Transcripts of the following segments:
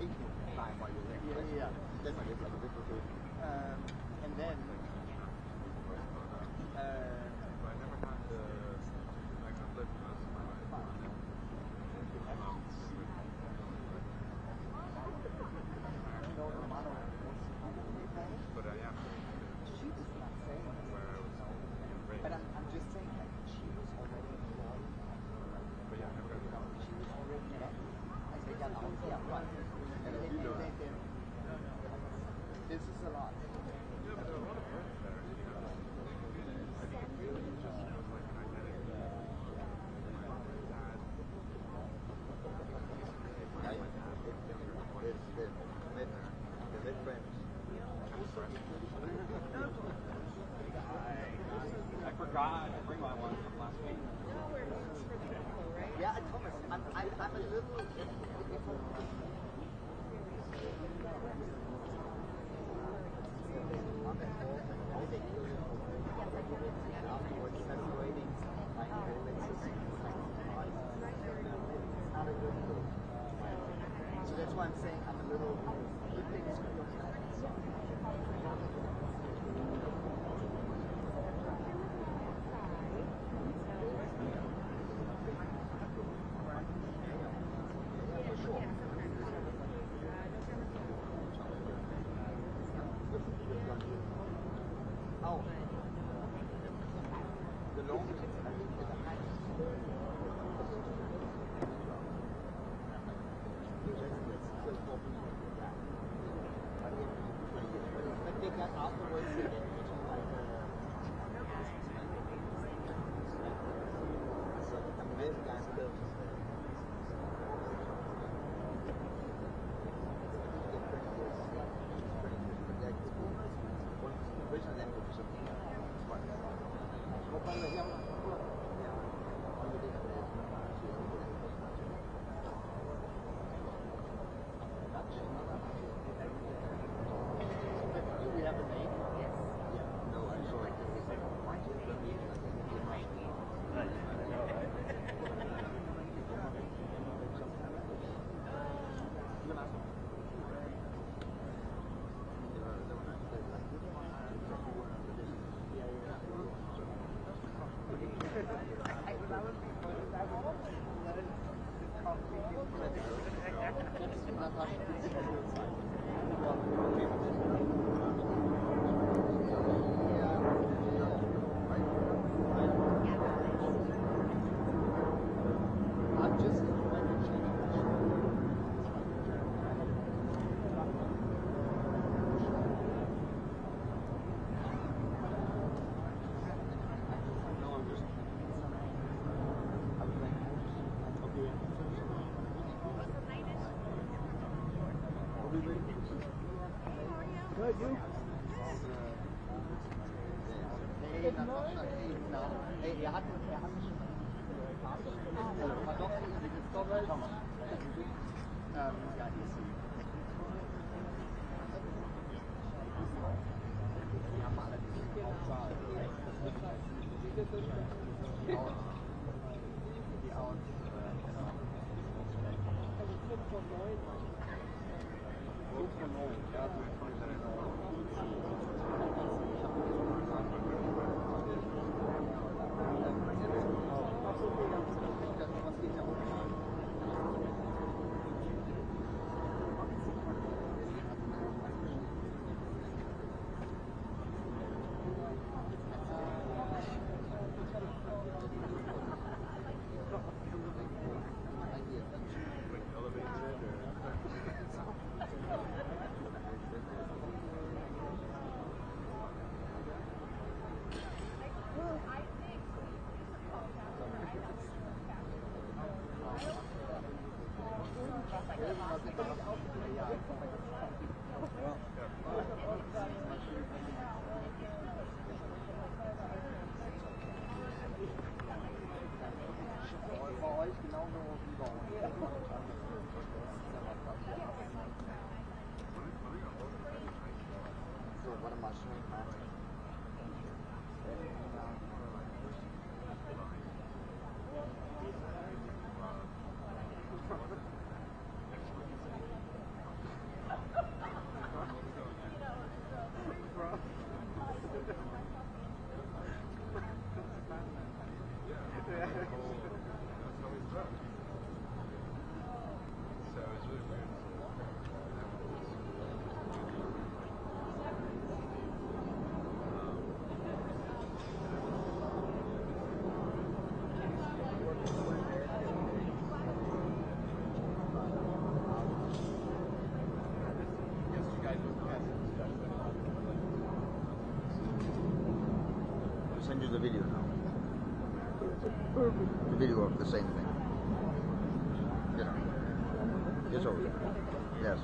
equal time while you're there. Yeah. Then I guess like a bit of And then I never had like a flip most of my life. But I am. she was not saying Where I was raised. but I'm just saying that she was already involved. But yeah, I never got to She was already met. I said, yeah, this is a lot. Yeah, but there are a lot of words there. You know? I think it really just feels like an identity. They're friends. I forgot to bring my one from last week. Yeah, Thomas, I'm a little. Afterwards, celebrating, So that's why I'm saying I'm a little. the video now. The video of the same thing. You know. It's over. Yes.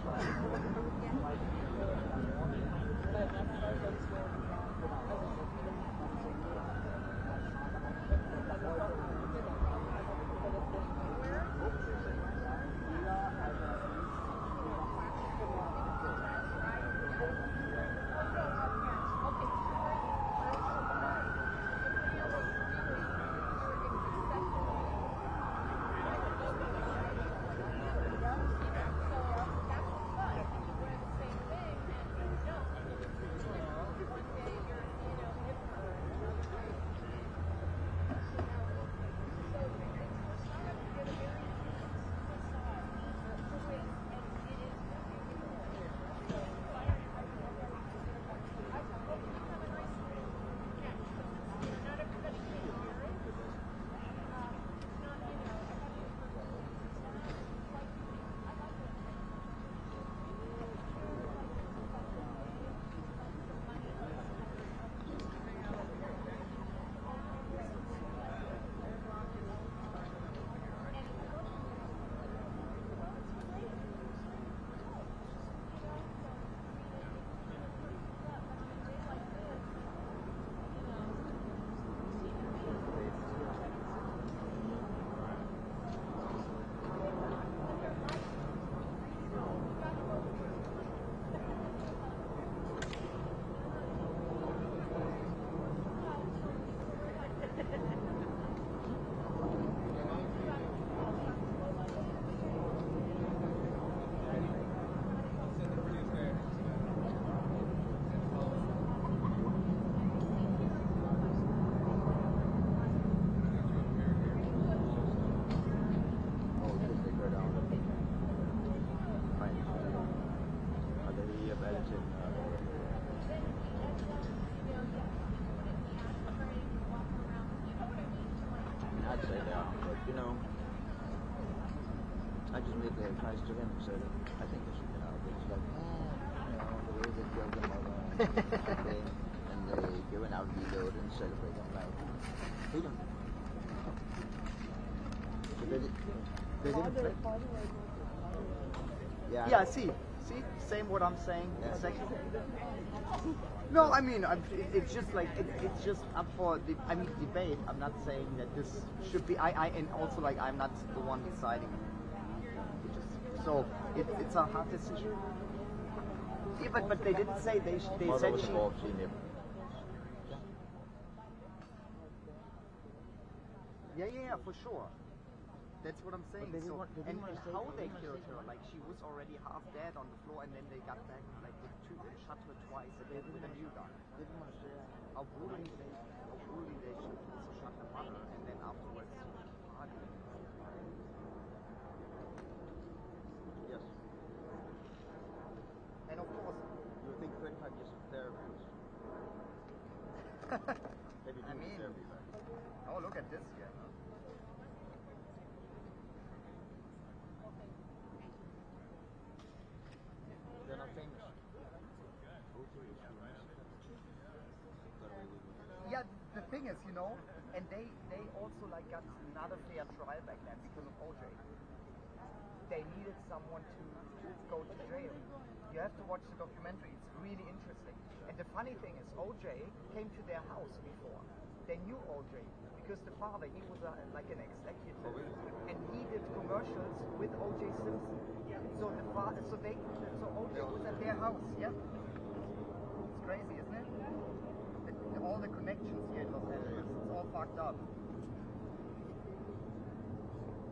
I'd say that, but you know, I just made the advice to him and said, I think they should get out. It's like, you know, the way they killed their mother and they given out reload and celebrate them like freedom. So they didn't play. Yeah, see, same what I'm saying. Yeah. Exactly. No, I mean, it's just like it's just up for debate. I'm not saying that this should be. And also like I'm not the one deciding. So it's a hard decision. Yeah, but they didn't say they said she. Yeah, for sure. That's what I'm saying. But So, they didn't and want to say how that. they killed her, like she was already half dead on the floor, and then they got back like with two and shot her twice, and then with a new gun. Didn't want to say that. How brutally they should also shot her mother, and then afterwards party. Yes. And of course, You think 35 years of therapy was maybe I mean, therapy, right? oh look at this here. They're not famous. Yeah, the thing is, you know, and they also like got not a fair trial back then because of OJ. They needed someone to go to jail. You have to watch the documentary, it's really interesting. And the funny thing is, OJ came to their house before. They knew OJ because the father, he was like an executive, and he did commercials with OJ Simpson. So the father, so OJ was at their house, yeah. It's crazy, isn't it? All the connections here in Los Angeles, it's all fucked up.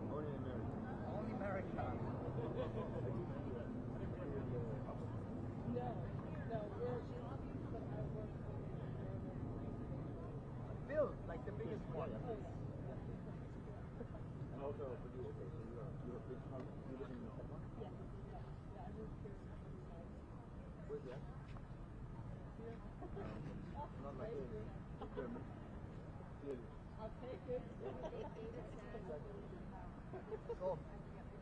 Only in America. Only America. Bill, like the biggest one. And also, for you, okay, so you live in Taiwan? Yeah. Where's that? Not like German. I'll take it. So,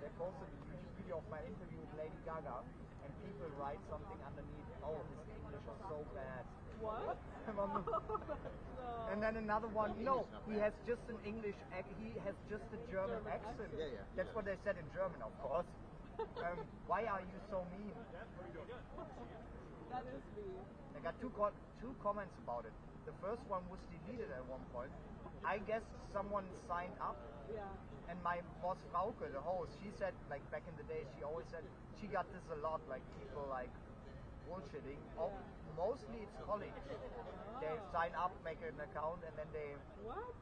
they posted a YouTube video of my interview with Lady Gaga, and people write something underneath, oh, his English is so bad, What? No. And then another one, English no, is not he bad. has just an English, he has just a German German accent. accent. Yeah, yeah. That's what they said in German, of course. Why are you so mean? That is me. I got two comments about it. The first one was deleted at one point. I guess someone signed up, Yeah. and my boss Frauke, the host, she said, like back in the day, she always said she got this a lot, like people like bullshitting. Oh, mostly it's colleagues. They sign up, make an account, and then they. What?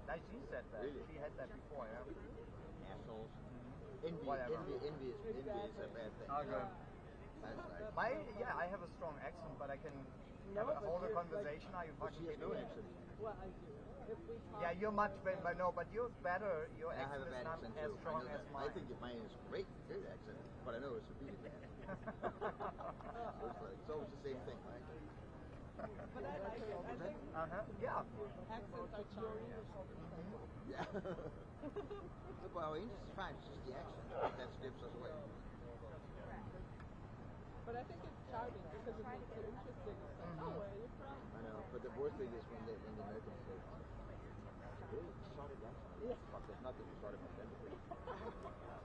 Like she said that. Really? She had that before, yeah. Assholes. Envy, Whatever. envy is a bad thing. Okay. That's right. I have a strong accent, but I can No, but hold a you're, conversation. Are you But fucking she has kidding no me? accent. Well, I do. If we talk Yeah, you're much better, but no, but you're better. Your I have accent a is bad not accent as too. strong I know as that. mine. I think that mine is great accent, but I know it's really bad. It's always the same thing, right? But I like it. I think Yeah. accents are charming. Yeah. Well, English is fine. It's just the accent that gives us away. But I think it's charming because it makes it interesting. It's like, oh, where are you from? I know, but the worst thing is when the Americans say, really, sorry, that's Yeah. but there's nothing to sorry about them.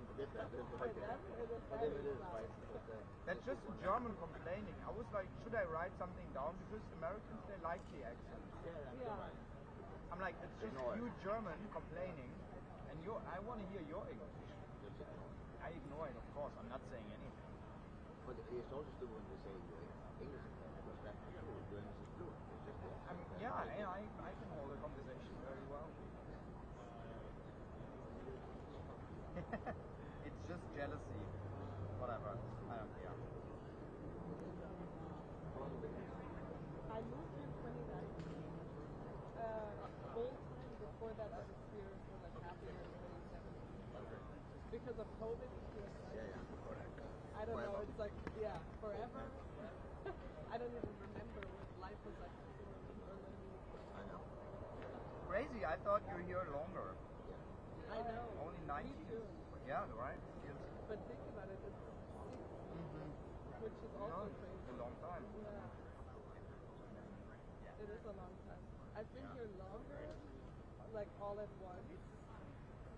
Forget that. They're For like them, that. it is For them it very is, loud. right? But, That's just German complaining. I was like, should I write something down? Because Americans, they like the accent. Yeah. I'm like, it's just Ignore it. you German complaining, and I want to hear your English. Just ignore it. I ignore it, of course. I'm not saying anything. But it's also stupid when they say English is bad, because that's not true. Your English is fluent. It's just the accent. I can hold a conversation very well. It's just jealousy. Whatever. I don't care. I moved here in 2019. Whole time before that, I experienced was like happier in 2017. Because of COVID, it feels like, Yeah, correct. I don't know, Forever. it's like, yeah, forever. I don't even remember what life was like before in Berlin. I know. Crazy. I thought you were here longer. I know. Only Me 19. too. Yeah, right? But think about it, it's 6, which is also crazy. A long time. Yeah. It is a long time. I've been here longer, like all at once,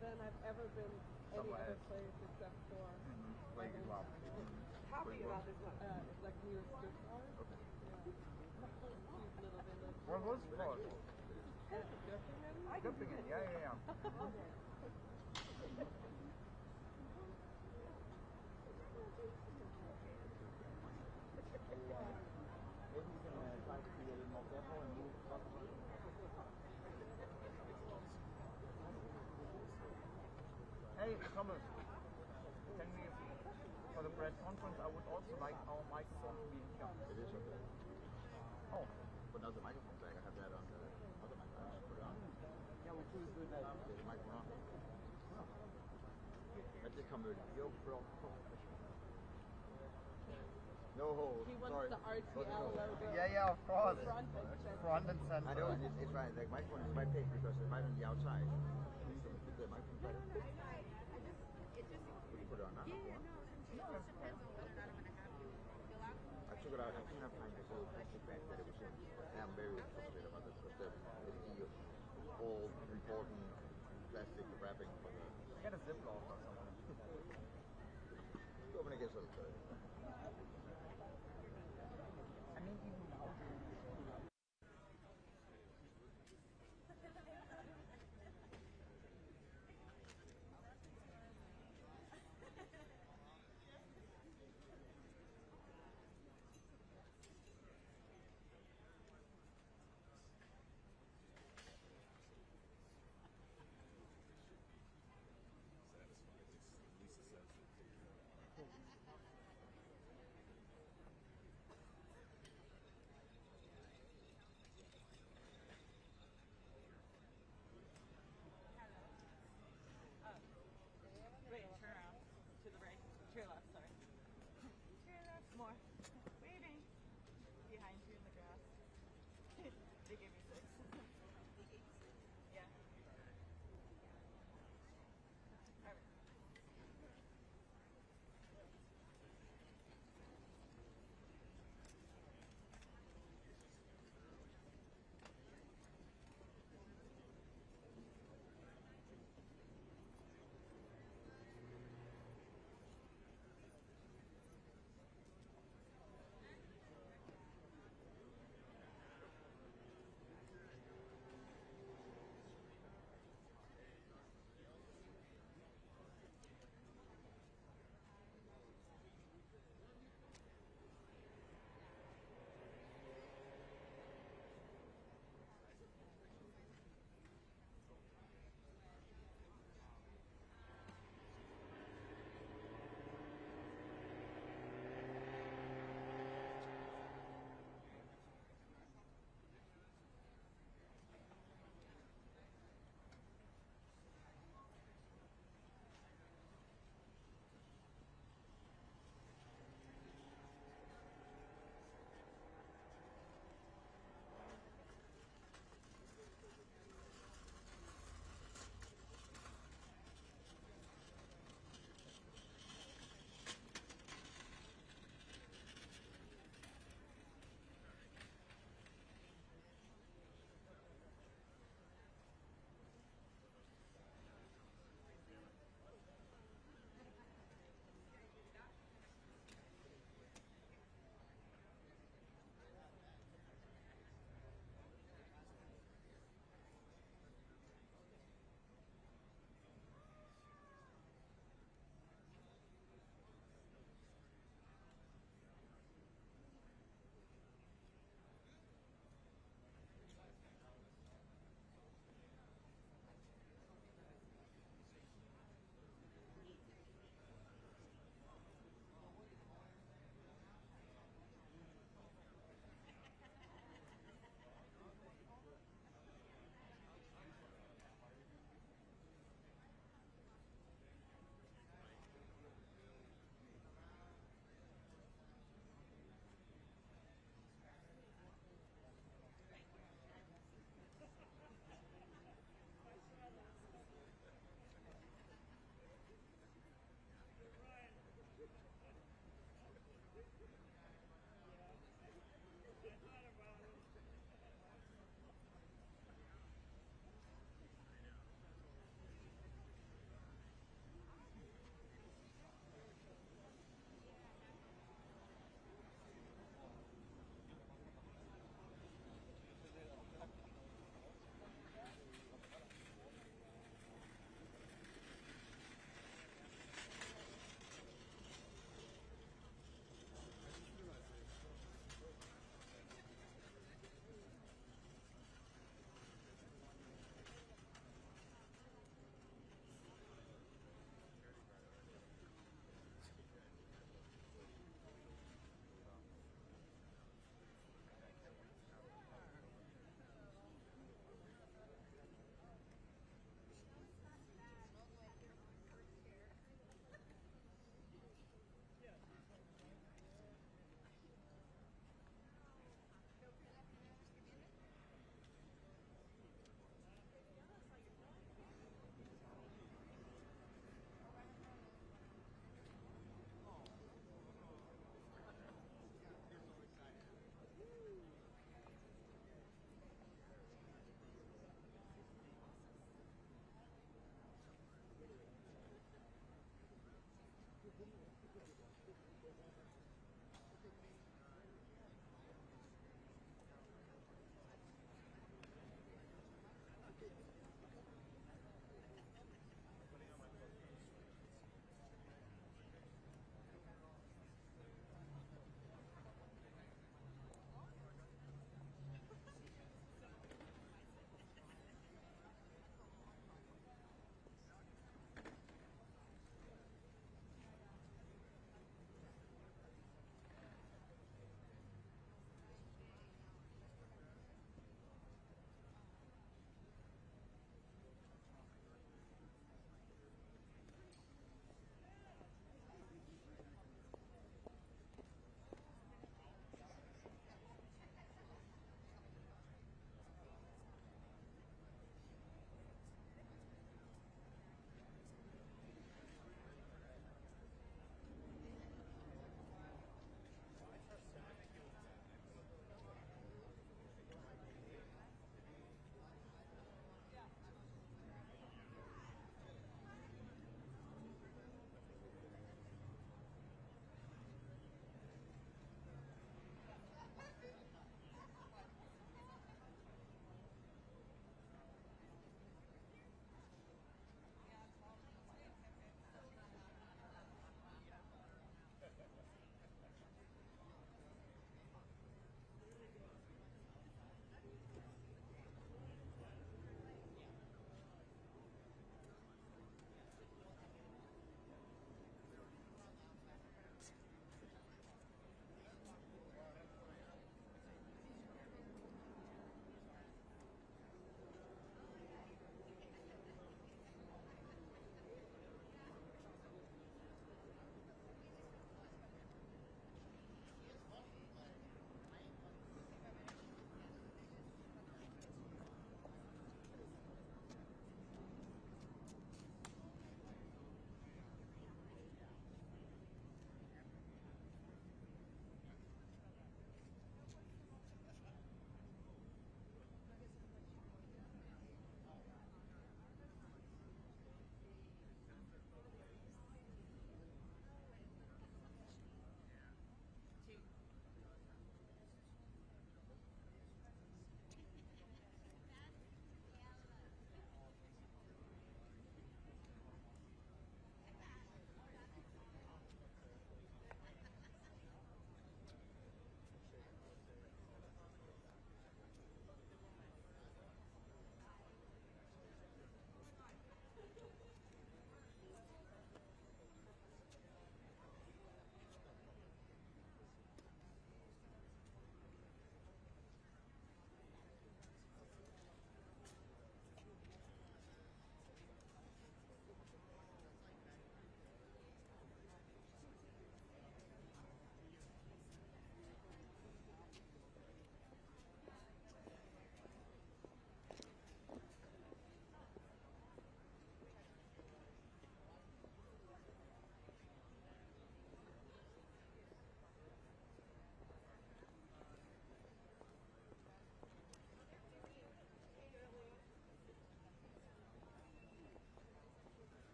than I've ever been any Somewhere other else. place except for Where you grew up. Tell me about this one. Like near Stuttgart. Okay. Yeah. Cute little village. What was it called? Göppingen. Göppingen. Yeah. Maybe you can try to be a little more careful and move possibly. Hey, Thomas. Can we, for the press conference, I would also like our microphone to be here. It is okay. Oh. But not the microphone back. I have that on the other microphone. Just put it on. Yeah, we could do that. Okay, the microphone on. Men det kommer jo bra. No holes. He wants Sorry. the RTL logo. Yeah, of course. Front and center. Front and center. I know, and it's right. The microphone is right there because it's right on the outside. So you can put the microphone better. We can put it on now. if you want. I took it out. I cannot find this little plastic bag that it was in. And I'm very frustrated about this because it's the all important plastic wrapping for the. Get a Ziploc or something. Open against the. I mean, even now.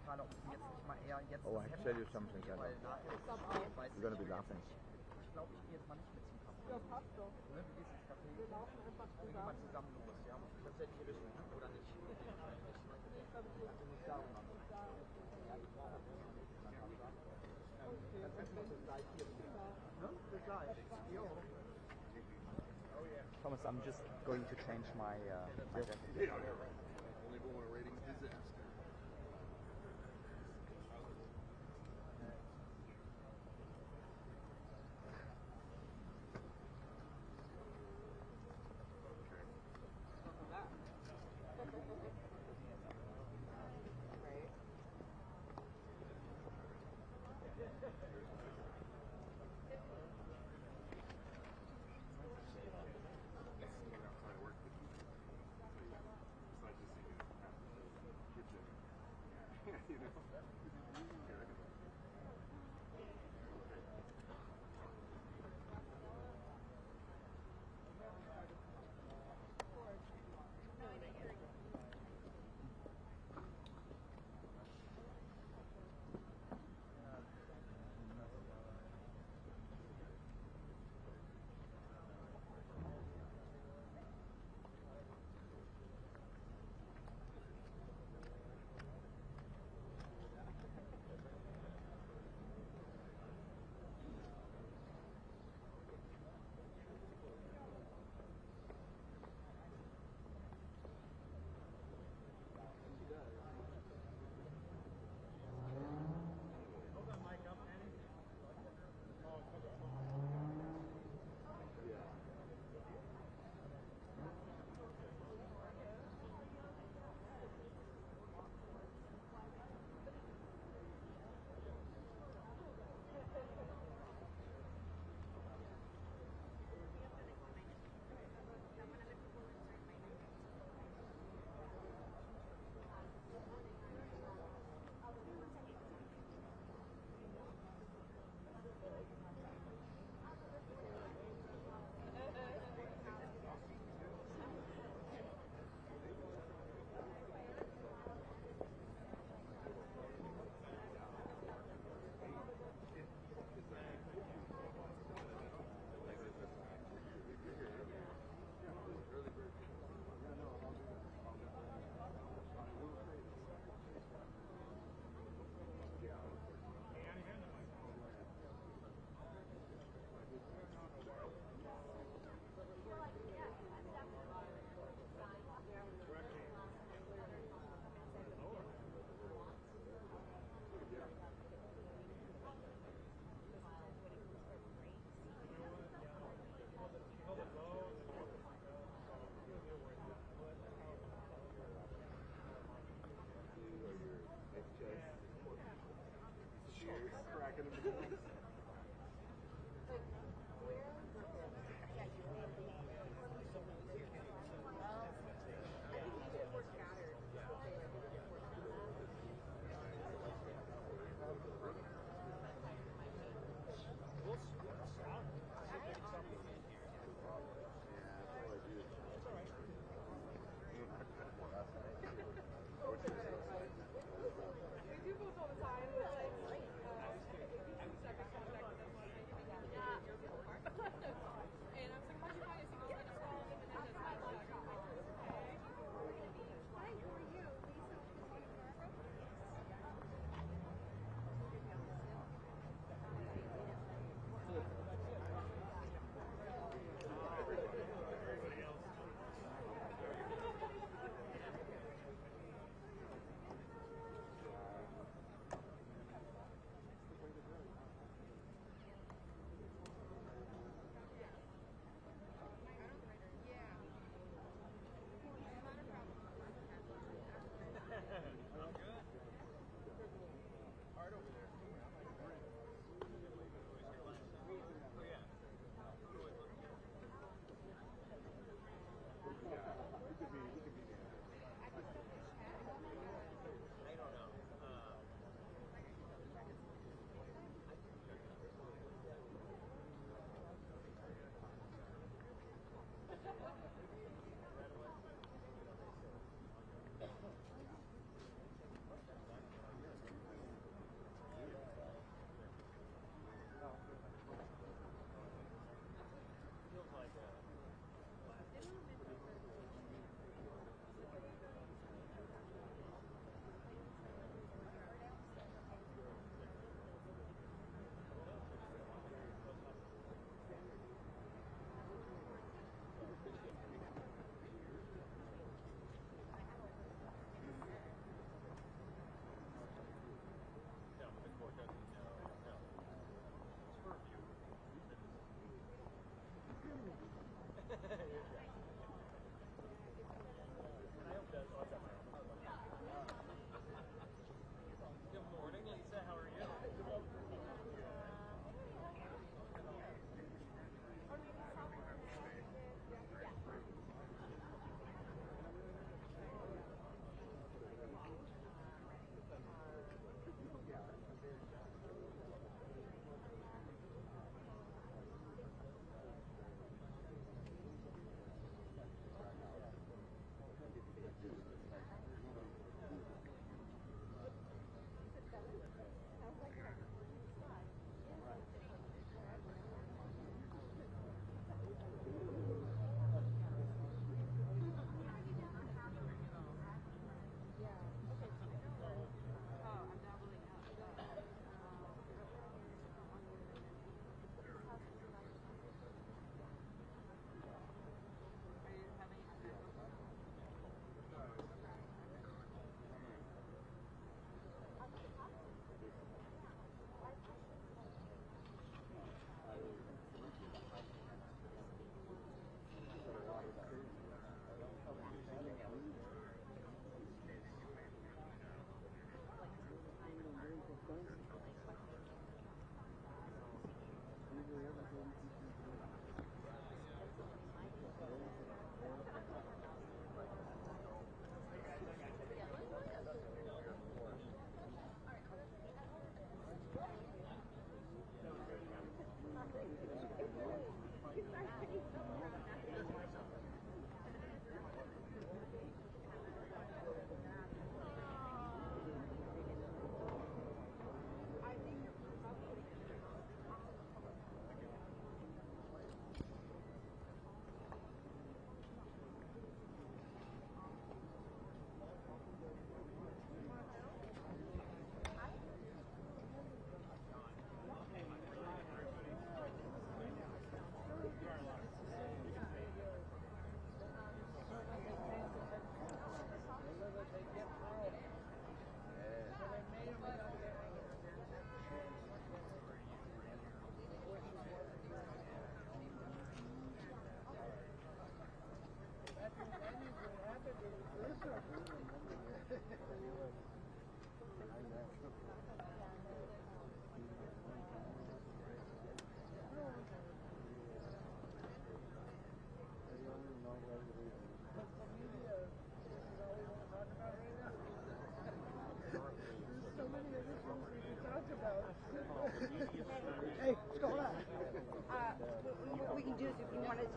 Frage, ob sie jetzt nicht mal eher jetzt Oh, I das have to Hemd tell you anziehen, something, weil Sarah. nachher ist Ich glaub es auch. spät, weißt You're gonna du, be laughing. ich glaube, ich gehe jetzt mal nicht mit zum Café. Ja, passt doch. Ne, du gehst ins Café. Wir laufen einfach Wir gehen mal zusammen. zusammen los, ja. Tatsächlich Richtung oder nicht. Ich glaube, ich muss da. Okay, Ne? Bis gleich. Jo. Thomas, I'm just going to change my jacket. Only one rating disaster. Outside of work, it's not just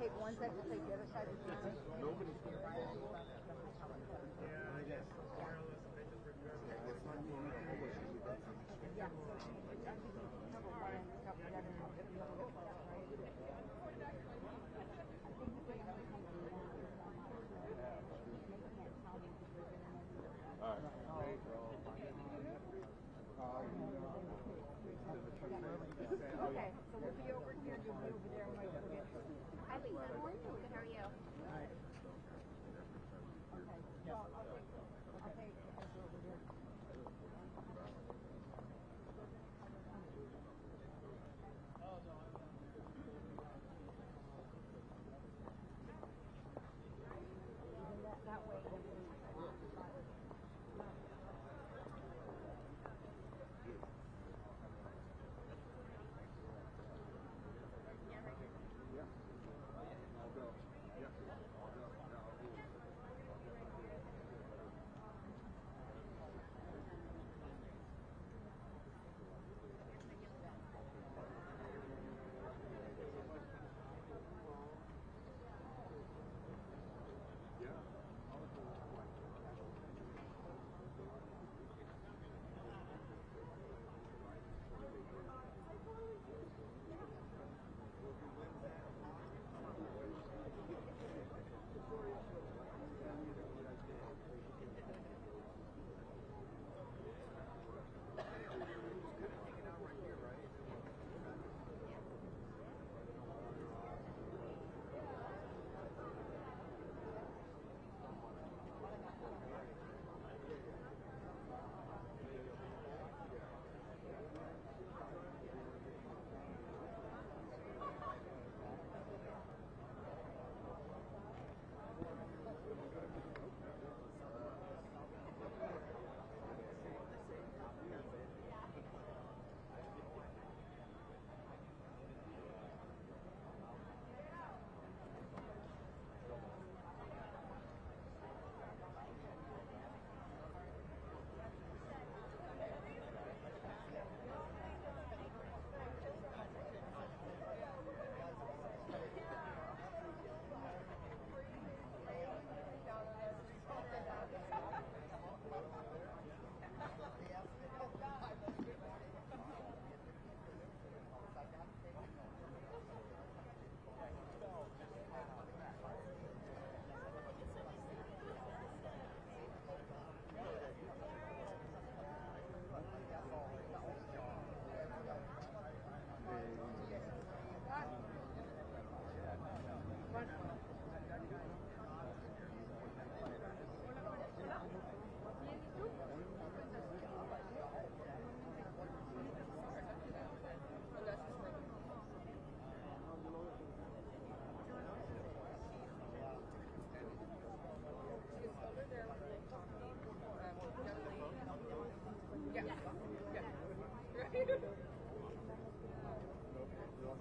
take one side, we'll take the other side. Nobody's going to follow. Okay, so we'll be over here, you'll be over there. Hi, Lisa. Good morning. Good, how are you? Hi. Okay, so I'll take over here. That way.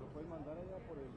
Lo puedes mandar allá por el...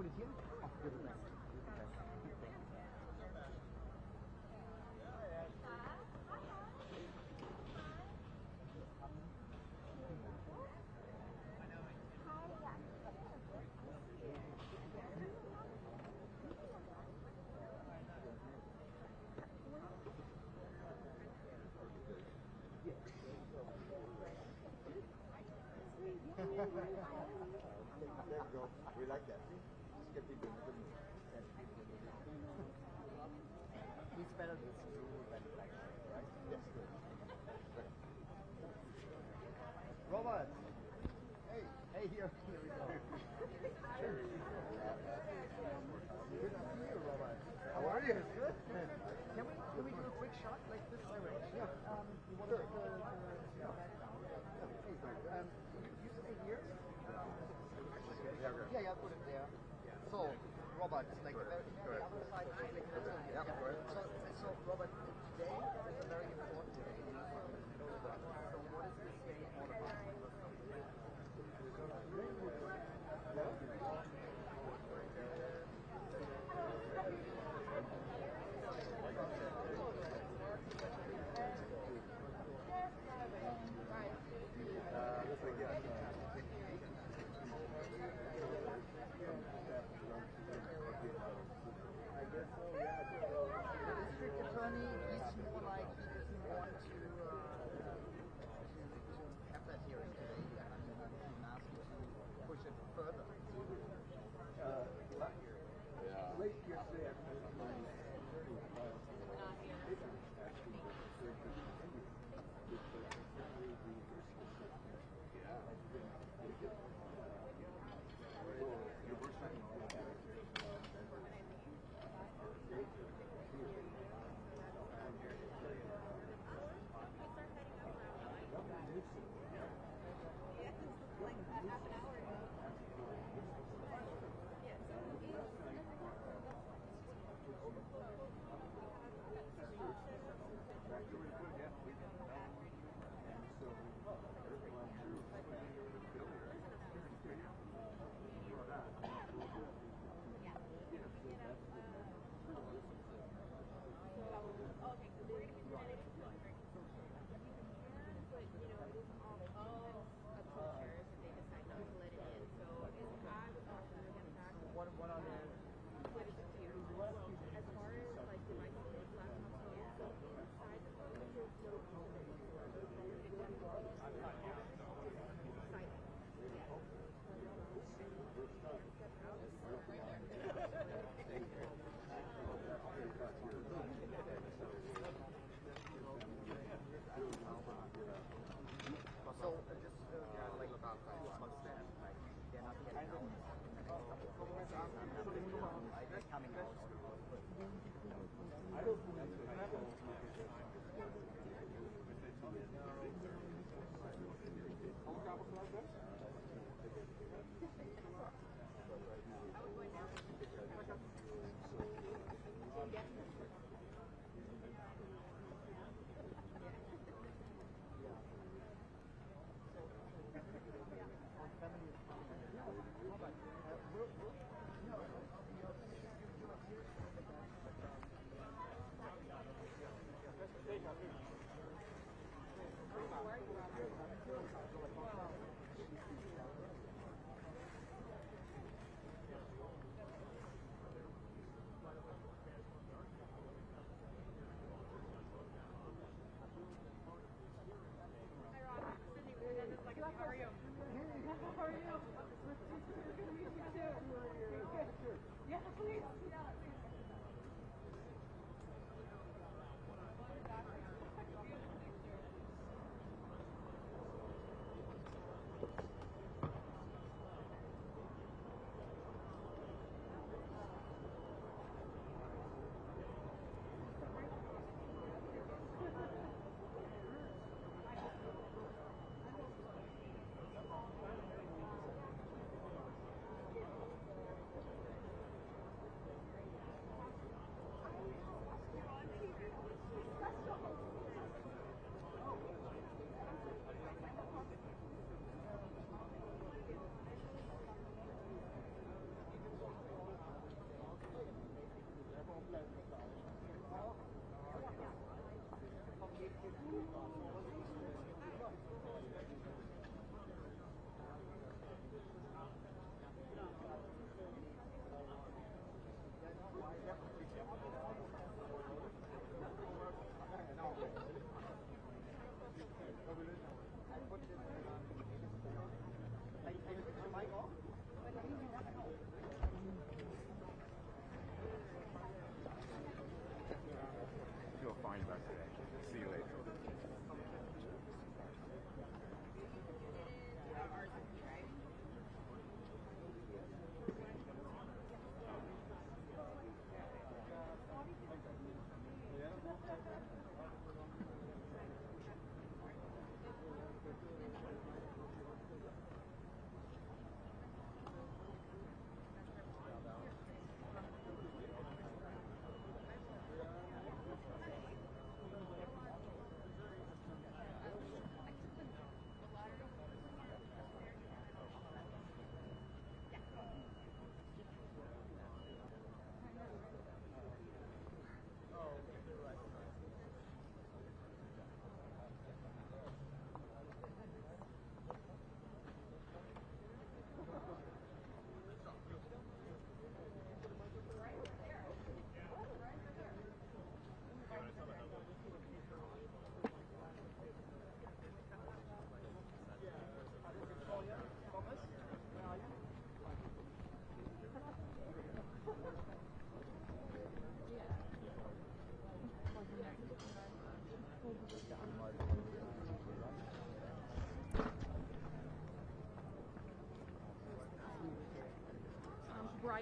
put it here? Oh, you're the best. You're the best. There we go. We like that. Just get people in the mood. It's better to do than like, right? Yes, good. Robert! Hey, Hey, here we go. Good to see you, Robert. How are you? Good. Can we do a quick shot like this direction? Yeah. You want to take you stay here? Yeah, put it there. So, Robert, like the other side, so Robert, today is a very important day. So what is this day all about?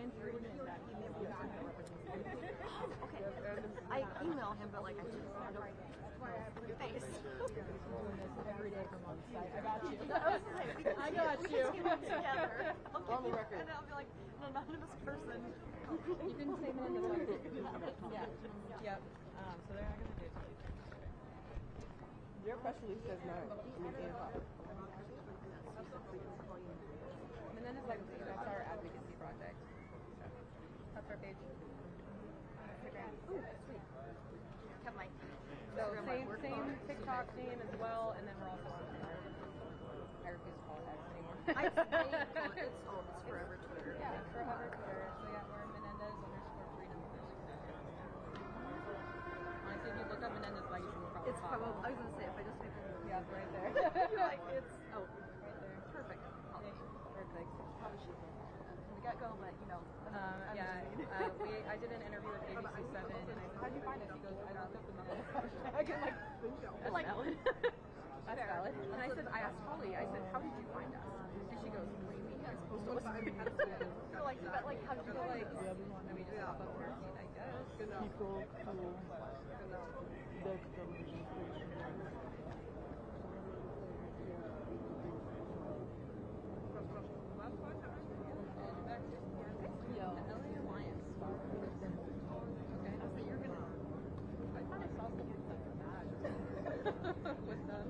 information that he needs to get some representation. Okay. I email him, but like I don't know your face. Every day for months. I got you. I got you. We can together. On the record. And I'll be like an anonymous person. You can say Menendez. Yeah. Yep. So they're not going to do it. Your press release says 9. I mean 8 o'clock. Menendez Legacy, that's our advocacy project. That's our page. Instagram. Ooh, sweet. Have my So same TikTok name as well, and then we're also on Twitter. I refuse to call it X anymore. It's forever Twitter. Yeah, it's forever Twitter. So yeah, we're Menendez_freedom. Honestly, if you look up Menendez Legacy, you'll probably It's probably, I was going to say, if I just make a yeah, it's right there. You're like, it's, right there. perfect. Perfect. Probably should from the get-go, but you know. I did an interview with ABC7, and I said, how'd you find us? He goes, I looked up the Menendez hashtag, and that's valid. That's valid. And I said, I asked Holly, I said, how did you find us? And she goes, what do you mean? You're supposed to listen to me. You're like, but like, how did you So like, I mean, just pop up her feed, I guess. People to décadas. Yo, LA Alliance. Okay. I said, you're gonna. I thought I saw something like that with them.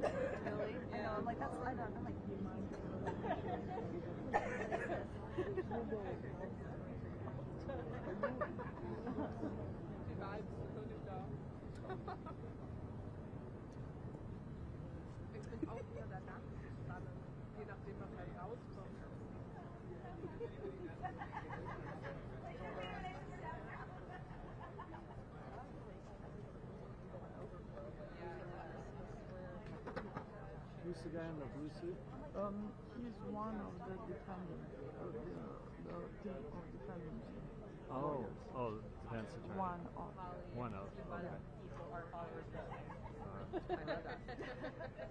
really? Yeah. I know, I'm like, that's, I know, I'm like, Die vibes, so new da. Ich bin auch eher der Nachrichtenspanne, je nachdem, was halt rauskommt. Who's the guy in the blue suit? He's one of the defendants, the team of defendants. Oh, defense attorney. One of. Okay. I love that.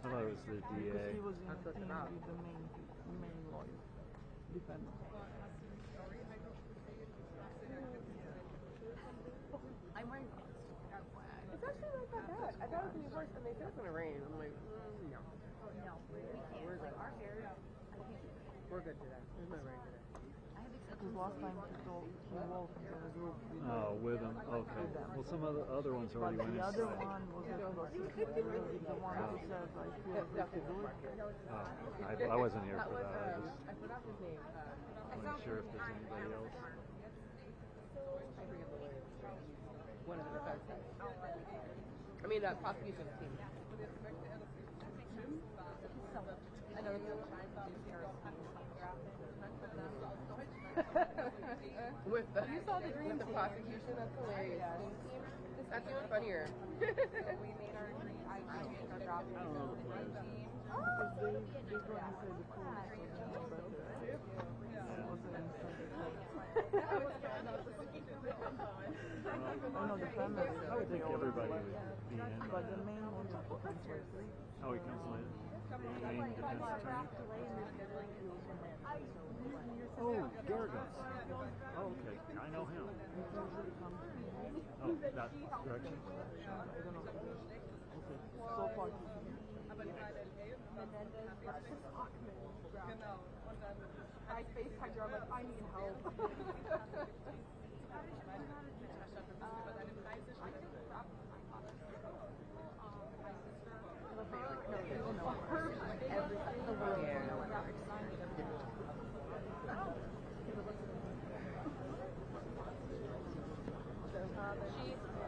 I thought it was the Because DA. he was in a team with the main lawyer, defendant. I'm wearing It's actually not that bad. I thought it was going to be worse, and they said it's going to rain. I'm like, no. no, we can't. We're Like good. our hair, I can't. We're good today. There's no rain today. I have Because last time he walked into the group with Oh, with him. Okay. Well, some of the other ones but already went the in. other one was the one who says I feel free to do it. Oh, I wasn't here for that. I forgot his name. I wasn't sure if there's anybody else. I forget the word. One of the defense guys. I mean, prosecution team. I know With the with the prosecution, that's hilarious. That's even funnier. we made our dream. I made our drop. I don't know. Because they probably say the police was I know the family. I would think everybody would be in. But the main one comes later. Oh, he comes later. The main defense attorney. Oh, Garagos. Oh, okay. I know him. Oh, that direction. I don't know. Okay. So far. Genau. Und dann I FaceTime her, like, I need help.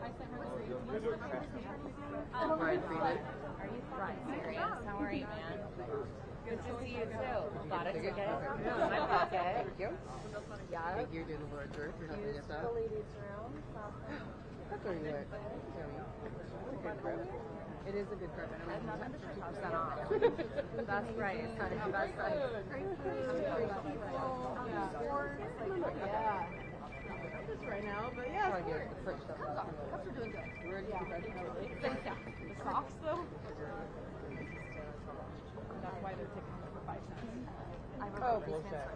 I sent her Brian Freeman. Are you fucking serious? How are you, man? Good to see you too. Got a ticket? In my pocket. Thank you. Yeah. I think you're doing the Lord's work. You're helping us out. ladies' room. That's where you went. It's a good crib. It is a good crib. I don't know. 50% off. That's right. It's kind of the best side. Yeah. Just right now, but yeah. Cups are doing good. We're ready. Thanks, yeah. The socks, though? That's why they're taking them for 5 cents. Oh, bullshit.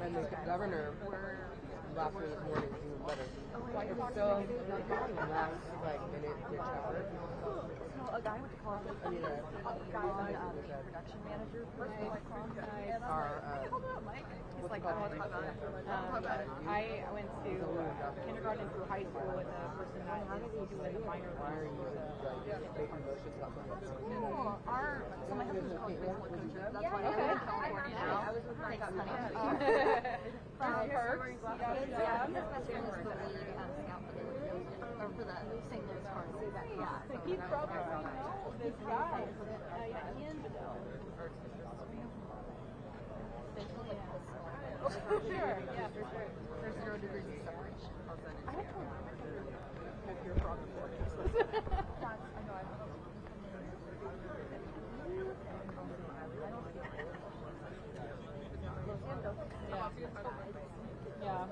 And the governor last one this morning is even better. So, last, like, minute pitch hour. So a guy went to college, a guy on production manager for What's it called? I went to kindergarten through high school with a person that is doing a minor. Why are you making motions about something? So my husband's a college baseball coach. That's why I'm in California now. I was with my son. Perks. Yeah, his best friend is the lead scout for the St. Louis Cardinals. Yeah. So he probably knows this guy. Ian Bedell. Sure, yeah, for sure. There's 0 degrees of separation. I don't know. If you're from the I know. Yeah.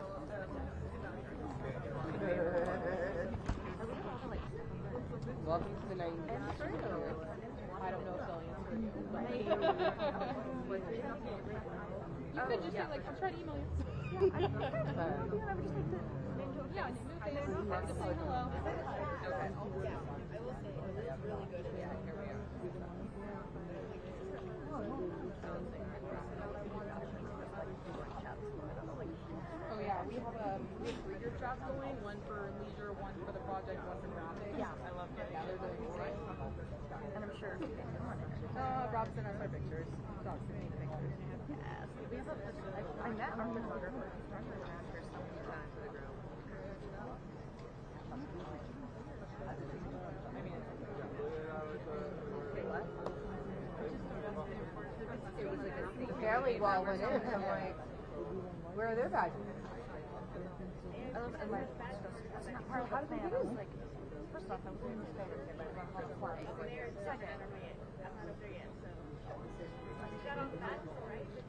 Welcome to the 90s. I don't know if they'll answer you. You could just say, like, I'm trying to email you. Yeah, I don't know. Yeah, just say hello. Okay. I will say, it's really good. Yeah, here we are. Oh yeah, we have 3 group chats going, one for leisure, one for the project, one for graphics. Yeah, I love it. Yeah, they're doing great. And I'm sure Rob sent us our pictures. Rob sent me the pictures. Yes. I met our photographer. He's trying to ask her so many times to the group. It was like a Fairly well went in. I'm like, where are their badges? I love and like that's not part of the plan. I was like, first off, I was in the state of it, but how to fly. Second,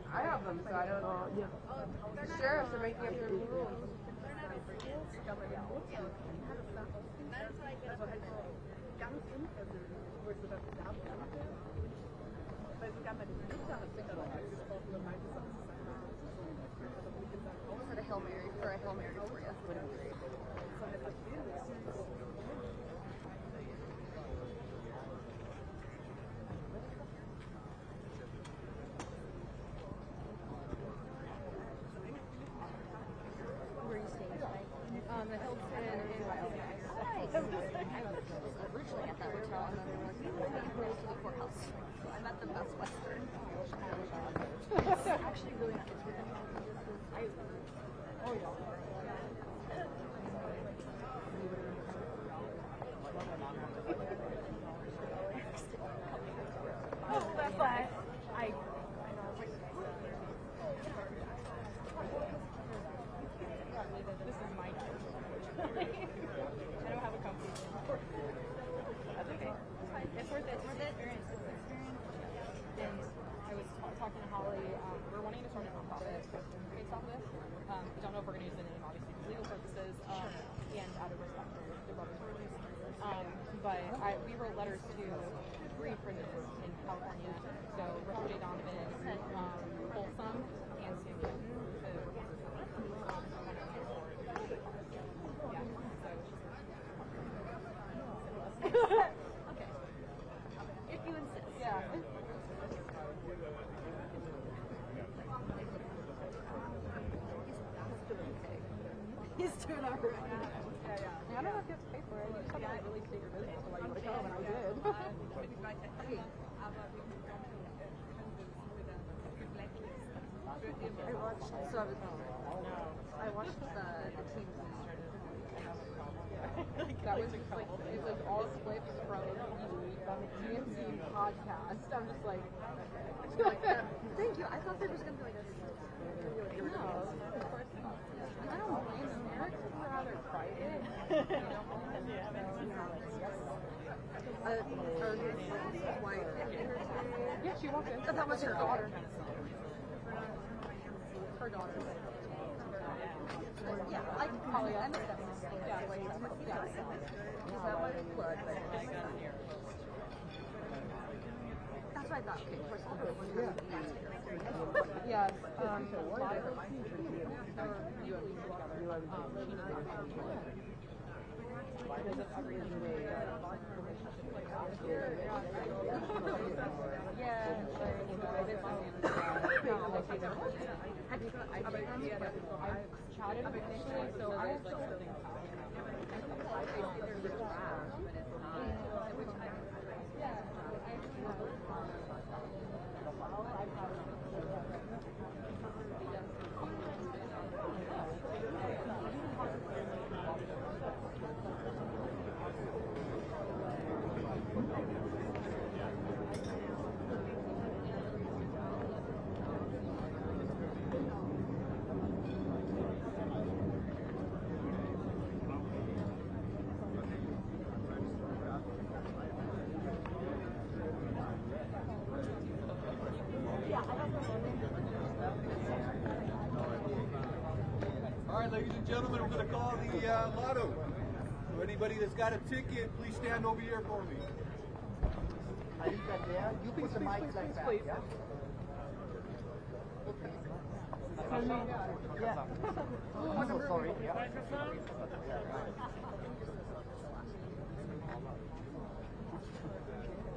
I have them, so I don't know. The sheriffs are making up their rules. For a Hail Mary for you. The Hilton in Wyoming. I was originally at that hotel, and then they were like, we want to go to the courthouse. So I'm at the Best Western. It's actually really nice. Oh, yeah. Oh, that's why I know. This is my time. I don't have a company. That's okay. It's fine. It's worth it. It's worth it. Experience. And I was talking to Holly. We're wanting to start a nonprofit based off of this. Don't know if we're going to use the name, obviously, for legal purposes, and out of respect for the brothers and sisters. But we wrote letters to 3 prisons in California. So Rhoda Donovan, Folsom, and San Quentin. Okay. If you insist. Yeah. He's doing all right. Yeah. I don't know if you have to pay for it. You just have to really state your business to why you want to come, and I did. I watched the team. That was like, it was all clips from the TMZ podcast. I'm just like, thank you. I thought there was going to be like a no, of course not. I don't blame them. Eric's rather private. His wife. Yeah, she walked in. That was her daughter. Her daughter. Yeah, like Holly. I missed that. Yeah, like yeah. Is that what it was? That's what I thought. Okay, first of all, Yes, Lyle, or you have because of everything relationship like after, I've chatted initially, so I was like something Ladies and gentlemen, we're going to call the lotto. So anybody that's got a ticket, please stand over here for me. I leave that there. You put the mics like that, yeah? Yeah. I'm so sorry. Yeah.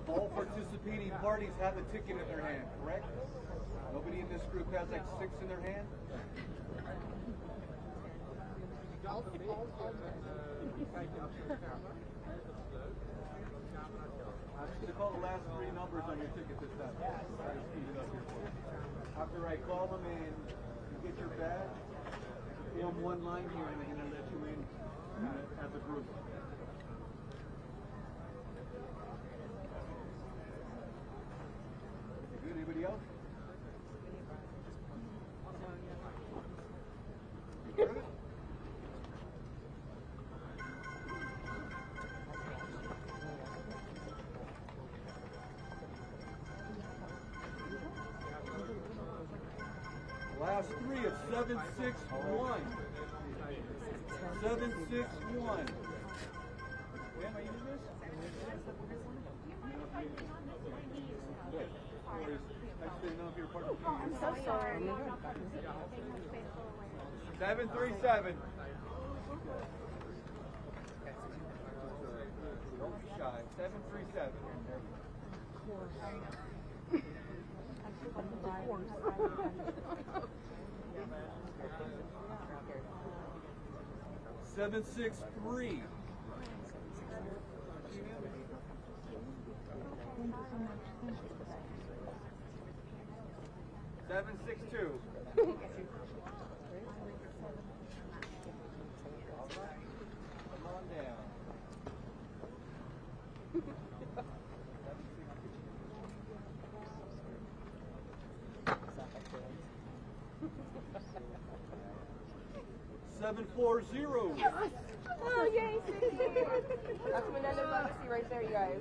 All participating parties have a ticket in their hand, correct? Nobody in this group has like 6 in their hand? I'm just going to call the last 3 numbers on your ticket this time. After I call them and you get your badge, form one line here and they're going to let you in as a group. Good. Anybody else? Good. Last 3 of 761. 761. Am I using this? Good. I'm so sorry. 737. Don't be shy. 737. 763. 762. All right. Come on down. 740. Yes! Oh, yay, Sigue! That's Menendez legacy right there, you guys.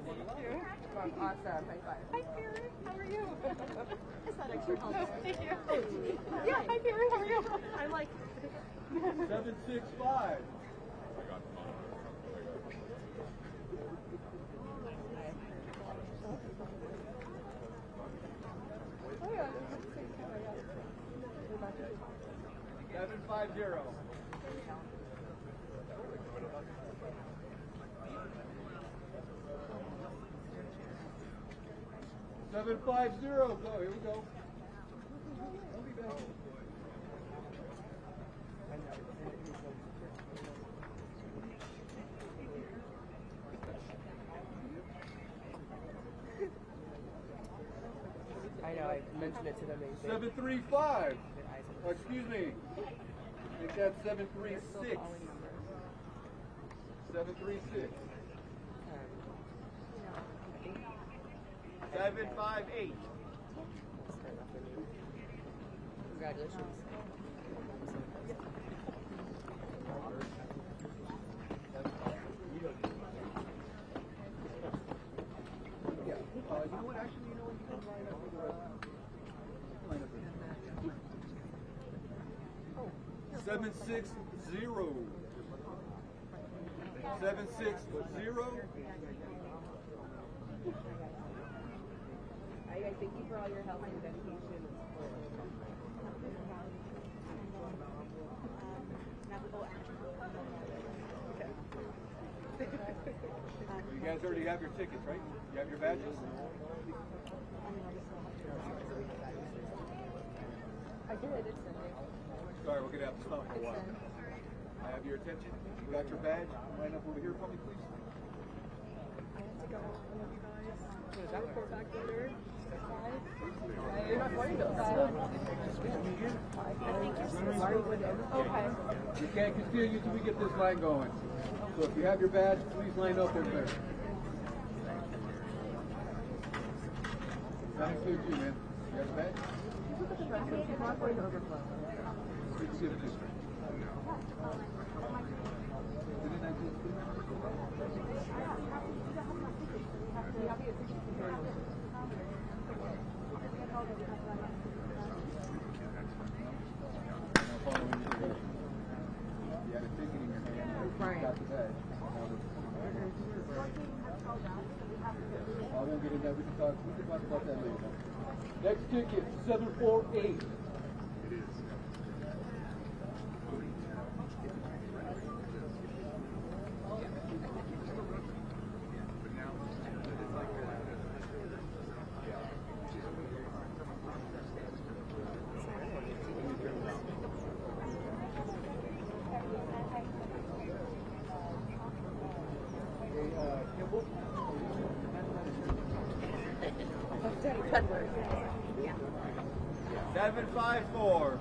Awesome. High five. Hi, Erik. How are you? Is that extra helpful? Thank you. Yeah, hi, Erik. How are you? I'm like... 765. Oh, yeah. 750. 750. Go. Here we go. I'll be back. I know, I mentioned it to them. 735. Oh, excuse me. I think that's 736. 736. 758. Congratulations. Yeah. You know what? Actually, you know what? You can line up with the rest. Line up with 760. 760. I thank you for all your help and dedication. You guys already have your tickets, right? You have your badges? I did. Sorry, we're going to have to stop for a while. I have your attention. You got your badge? Line up over here for me, please. I have to go. I have to report back later. You're not going to Okay. We can't continue till we get this line going. So if you have your badge, please line up over there. That includes you, man. You have a badge? Please see the district. You had a ticket in your hand. You got the badge. I won't get into that. We can talk about that later. Next ticket, 748. Yeah. 754.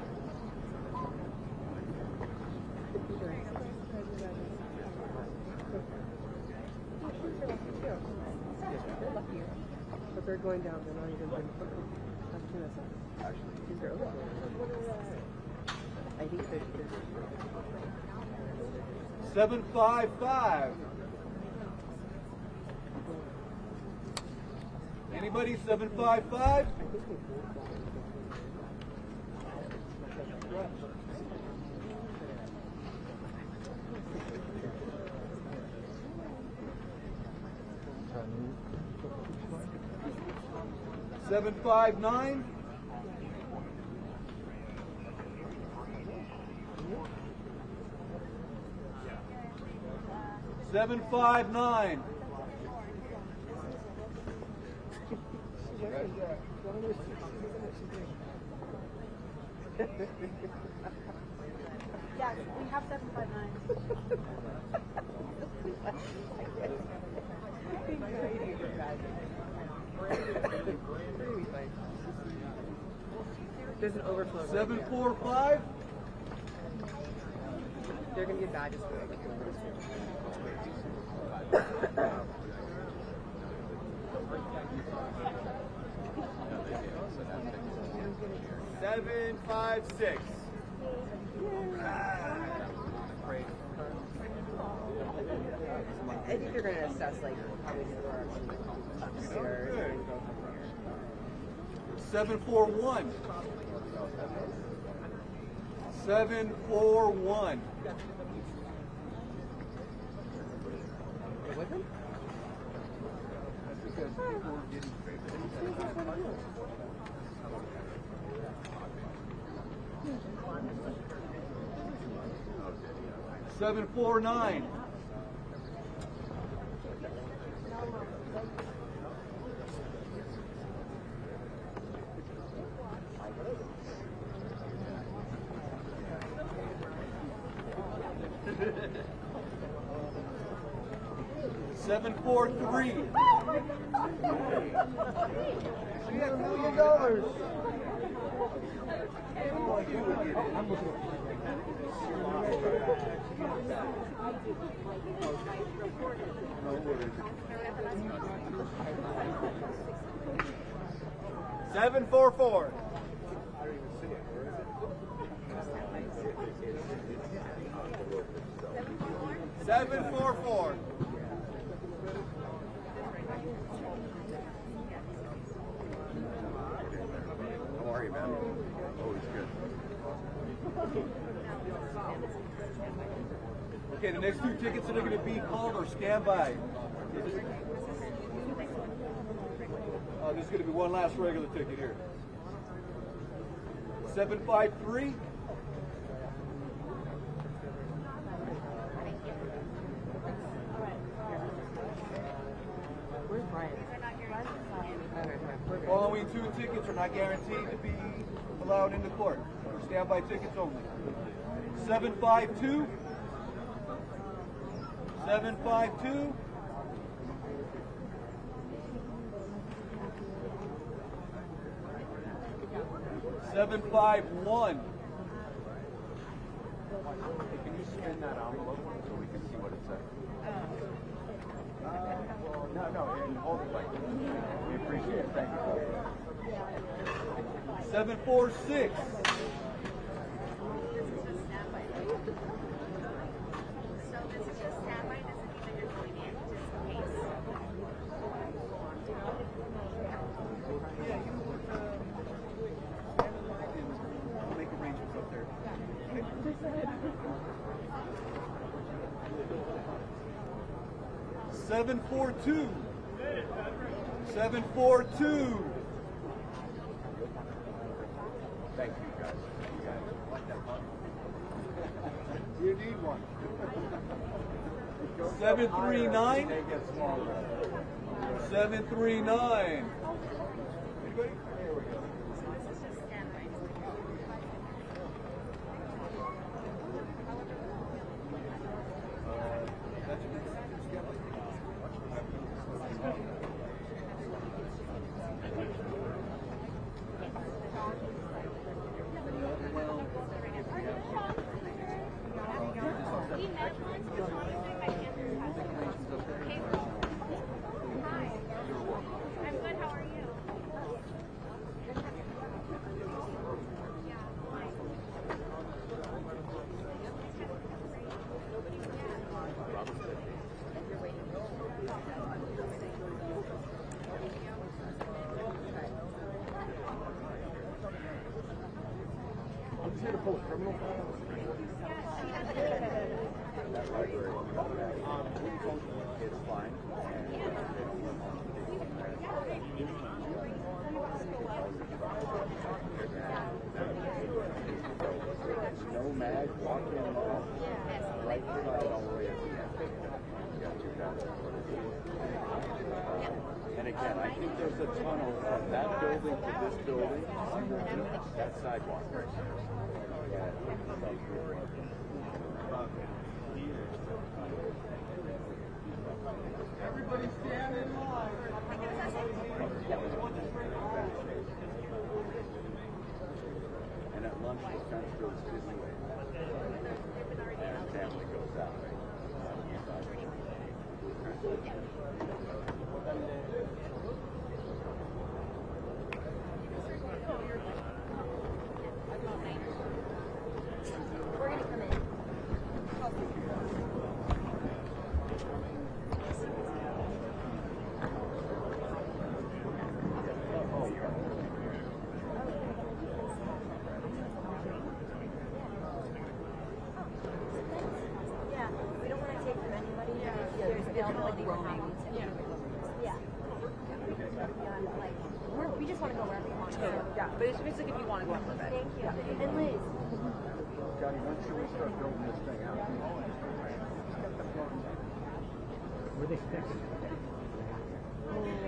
But they're going down. They're not even going to actually. I think they're 755. Anybody? 755? Seven, 5, 9. Seven, 5, 9. Yes, we have 759. There's an overflow. 745. They're going to get badges for it. 756. I think they're going to assess like how many are upstairs and go from there. 741. 741. With them? 749. 743. We have $1 million. Seven, 4, 4. 744. How are you, man? Always good. Okay, the next two tickets are going to be called or stand by. There's going to be one last regular ticket here. 753. Where's Brian? Following two tickets are not guaranteed to be allowed into court. Standby tickets only. 752. 752. 751. Can you spin that envelope so we can see what it says? No, and hold it like this. We appreciate it. Thank you. 746. So this is just standby, doesn't mean that you're going in, just in case. I'll make arrangements up there. 742. 742. Thank you, guys. You guys like that fun? You need one. 739. They get smaller. 739. Anybody? Here we go. So this is just standby. We met once, but how do you think my Andrew's husband? Hey, hi. I'm good, how are you? Yeah, fine. I'm just here to pull a criminal file. That library. It's fine. No mag, walk in right side all the way at the end. Got you guys. And again, I think there's a tunnel from that building to this building. That sidewalk right there. Everybody stand in line. And at lunch, the fence goes this way. And family goes out. We're gonna come in. Yeah, we don't want to take from anybody. There's availability for how yeah. We just want to go wherever you want to go. Yeah, but it's basically if you want to go up with it. Thank you. And Liz. Johnny, when should we start building this thing out? Were they expecting?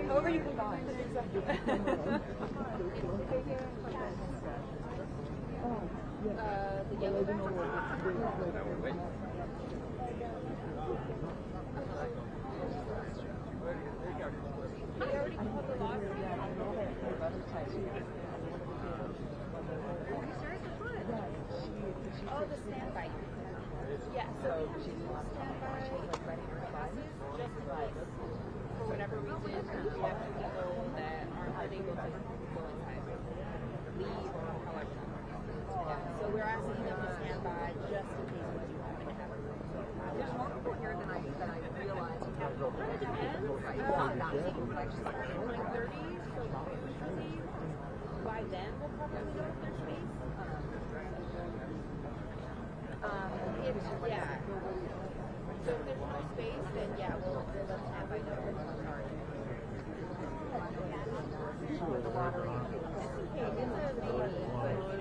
However you can find. The yellow one. They already called the lottery. Oh, the standby. Yeah, so she's standby. Just like, for whatever reason, we have people that aren't unable to go inside, leave, or however. So we're asking them to stand by just in case we do happen to have a room. There's more people here than I realized. It depends. But I just like 30, so usually by then we'll probably know if there's space. Yeah. So if there's no space, then yeah, we'll let standby know. It's a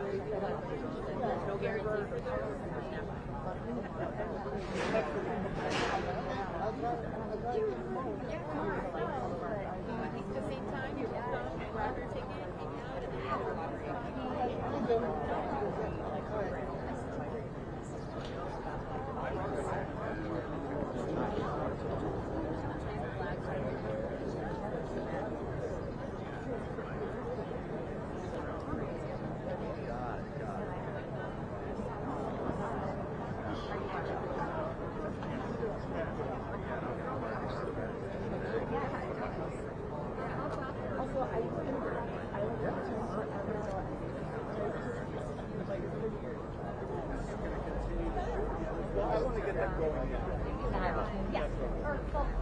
lady, but guarantee for those? At the same time, you're booked on a driver ticket, hang out, and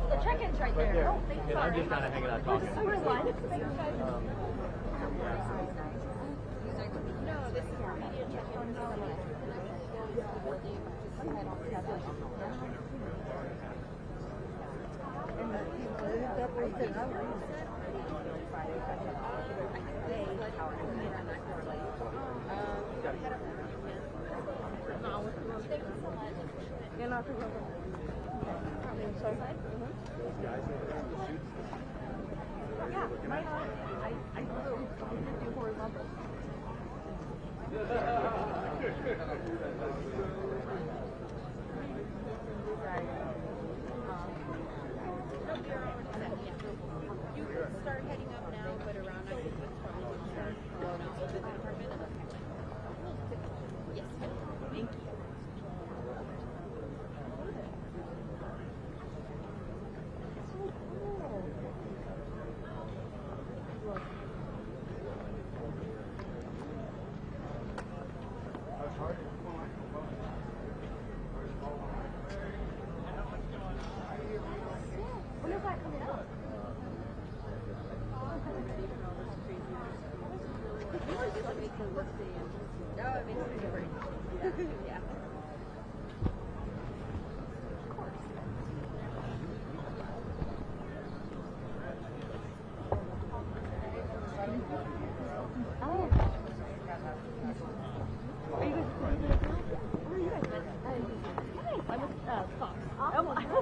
The check-in's right there. Oh, thank you. I'm just kind of hanging out talking. No, this is our media check-in. you can start heading up now, but around I think it's probably going to start going out to the department. Yes, thank you. When is that coming out? Yeah.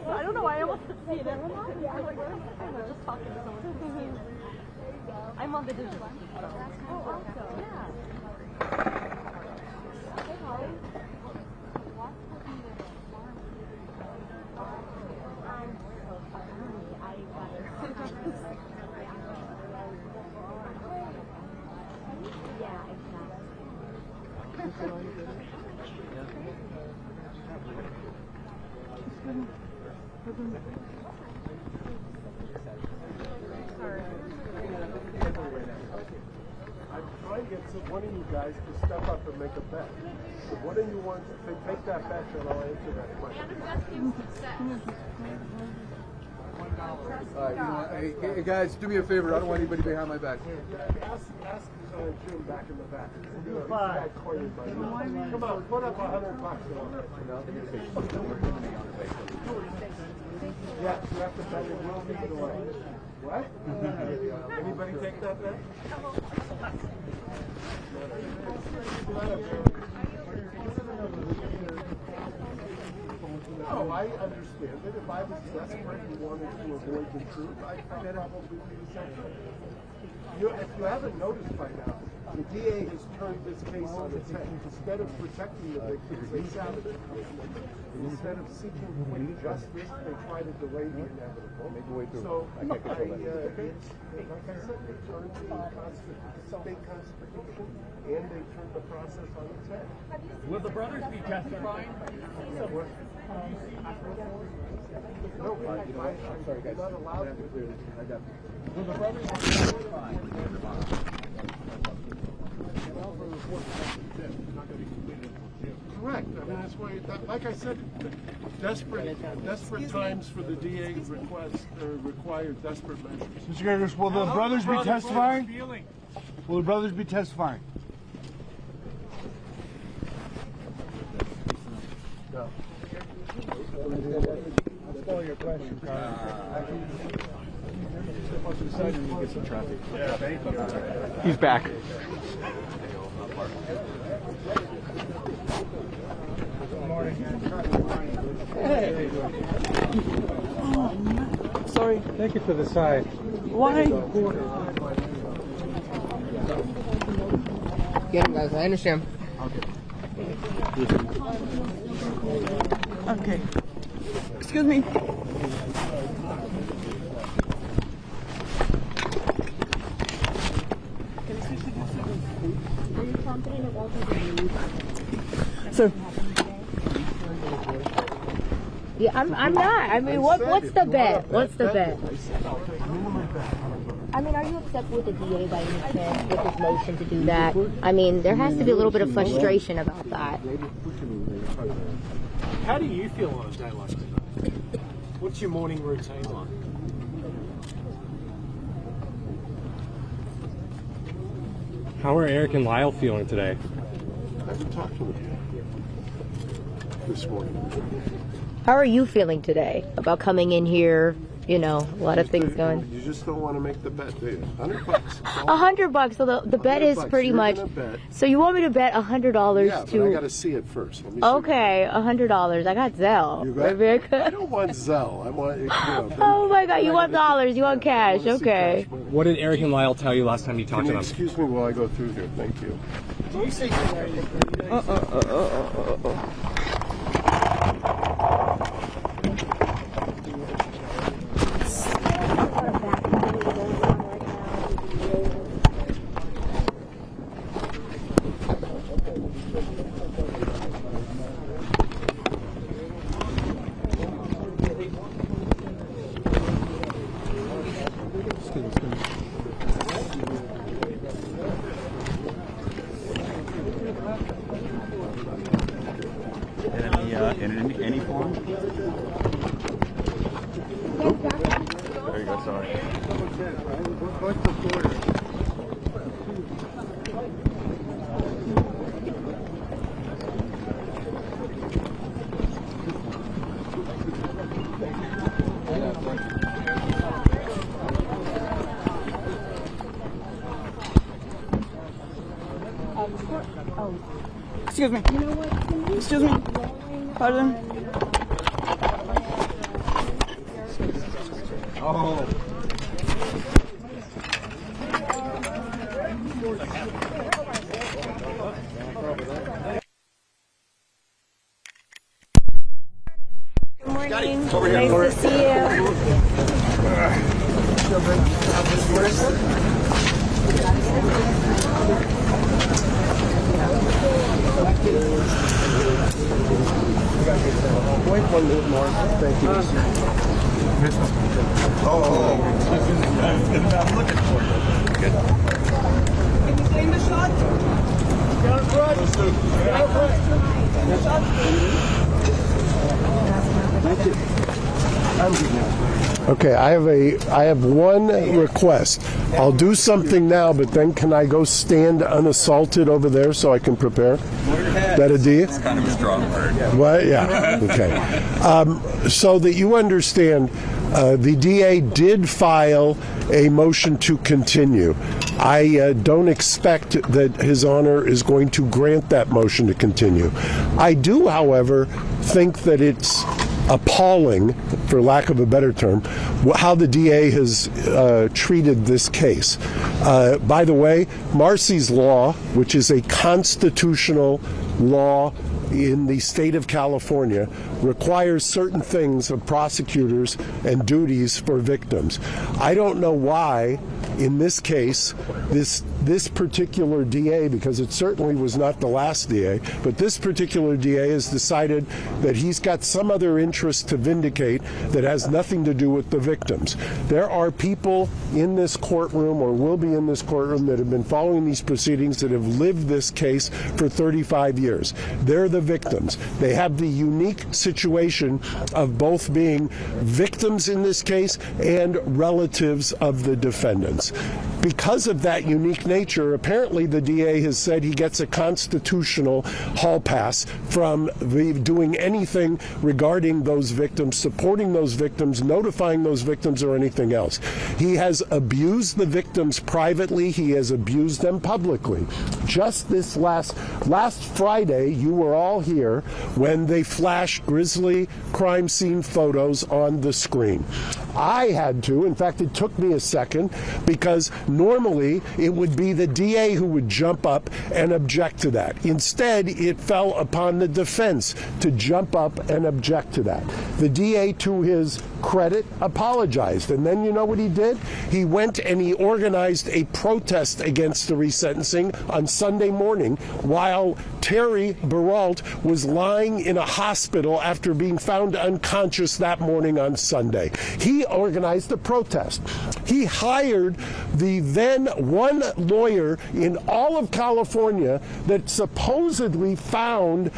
I don't know why I almost didn't see it. I was like, just talking to someone. I'm on the digital. Oh, awesome. Yeah. Hey, Holly. Yeah, exactly. I'm trying to get one of you guys to step up and make a bet. So what do you want to take that bet and I'll answer that question. Hey guys, do me a favor. I don't want anybody behind my back. Ask Jim back in the back. Come on, put up $100. Yeah, you have to bet it will be the way. What? Anybody take that bet? No, I understand that if I was desperate and wanted to avoid the truth, I'd probably be the same thing. If you haven't noticed by now, the DA has turned this case on its head. Instead of protecting the victims, they sabotage them. Instead of seeking quick justice, they try to delay the inevitable. So, like I said, they turned the state constitution and they turned the process on its head. Will the brothers be testifying? No, I'm sorry, guys. Not allowed to. Will the brothers be testifying? Correct. I mean, that's why, like I said, desperate times for the DA require desperate measures. Mr. Gergis, will the brothers be testifying? Will the brothers be testifying? No. I'll follow your question, He's back. Sorry. Take it to the side. Why? Get him, guys. I understand. Okay. Excuse me. Sir. Yeah, I'm not. I mean, what's the bet? What's the bet? I mean, are you upset with the DA by any chance with his motion to do that? I mean, there has to be a little bit of frustration about that. How do you feel on a day like today? What's your morning routine like? How are Erik and Lyle feeling today? I haven't talked to them this morning. How are you feeling today about coming in here? You know, a lot of things going. You just don't want to make the bet, do you? $100. $100. So the bet is pretty much. So you want me to bet $100 yeah, to? But I got to see it first. Let me see okay, $100. I got Zelle. You got? I don't want Zelle. I want. You know, oh my God! You want dollars? You want cash? Okay. What did Erik and Lyle tell you last time you talked to them? Excuse me while I go through here. Thank you. Do you see in any form? There you go, sorry. What's the border? Excuse me. You know what? Excuse me. Pardon. Oh. Good morning. Over here. Nice to see you. Wait 1 minute more. Thank you. Oh. I'm looking for you. Good. Can you clean the shot? Thank you. I'm good now. Okay, I have one request. I'll do something now, but then can I go stand unassaulted over there so I can prepare? Is that a D? It's kind of a strong word. What? Yeah. Okay. So that you understand, the DA did file a motion to continue. I don't expect that His Honor is going to grant that motion to continue. I do, however, think that it's appalling, for lack of a better term, how the DA has treated this case. By the way, Marcy's Law, which is a constitutional law in the state of California, requires certain things of prosecutors and duties for victims. I don't know why, in this case, this particular DA, because it certainly was not the last DA, but this particular DA has decided that he's got some other interest to vindicate that has nothing to do with the victims. There are people in this courtroom, or will be in this courtroom, that have been following these proceedings, that have lived this case for 35 years. They're the victims. They have the unique situation of both being victims in this case and relatives of the defendants. because of that unique nature, apparently the DA has said he gets a constitutional hall pass from doing anything regarding those victims, supporting those victims, notifying those victims, or anything else. He has abused the victims privately. He has abused them publicly. Just this last Friday, you were all here when they flashed grisly crime scene photos on the screen. I had to, in fact, it took me a second, because normally it would be the DA who would jump up and object to that. Instead, it fell upon the defense to jump up and object to that. The DA, to his credit, apologized. And then you know what he did? He went and he organized a protest against the resentencing on Sunday morning while Terry Beralt was lying in a hospital after being found unconscious that morning on Sunday. He organized a protest. He hired the then one lawyer in all of California that supposedly found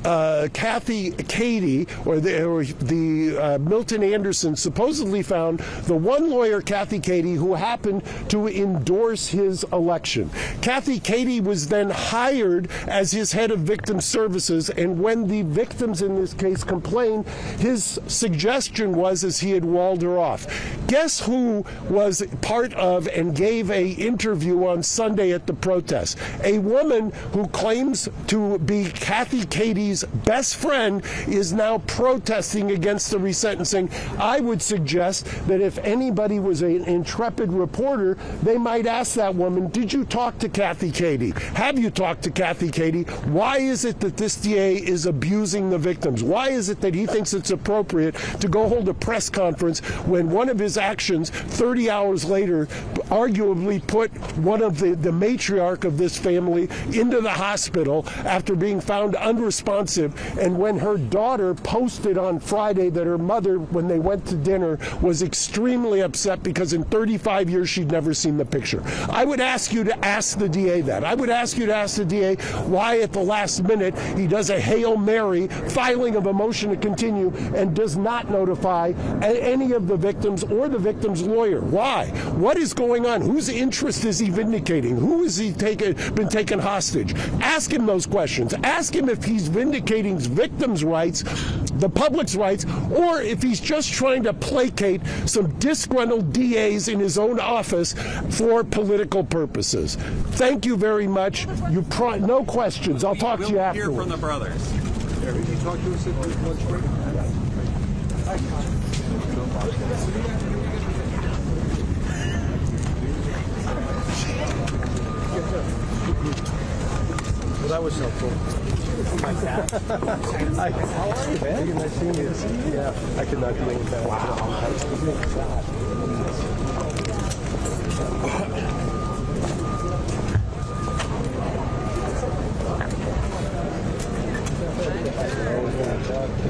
Kathy Katie, or the Milton Anderson supposedly found the one lawyer, Kathy Katie, who happened to endorse his election. Kathy Katie was then hired as his head of victim services, and when the victims in this case complained, his suggestion was as he had walled her off. Guess who was part of and gave an interview on Sunday at the protest? A woman who claims to be Kathy Katie's best friend is now protesting against the resentencing. I would suggest that if anybody was an intrepid reporter, they might ask that woman, did you talk to Kathy Katie? Have you talked to Kathy Katie? Why is it that this DA is abusing the victims? Why is it that he thinks it's appropriate to go hold a press conference when one of his actions 30 hours later arguably put one of the matriarch of this family into the hospital after being found unresponsive, and when her daughter posted on Friday that her mother, when they went to dinner, was extremely upset because in 35 years she'd never seen the picture? I would ask you to ask the DA that. I would ask you to ask the DA why at the last minute he does a Hail Mary filing of a motion to continue and does not notify any of the victims or the victim's lawyer. Why? What is going on? Whose interest is he vindicating? Who has he been taken hostage? Ask him those questions. Ask him if he's vindicating victims' rights, the public's rights, or if he's just trying to placate some disgruntled DAs in his own office for political purposes. Thank you very much. No questions. I'll talk to you afterwards. Hear from the brothers. Can you talk to us at the lunch break? Well, that was helpful. How are you, man? Nice seeing you. Yeah, I could not deal with that.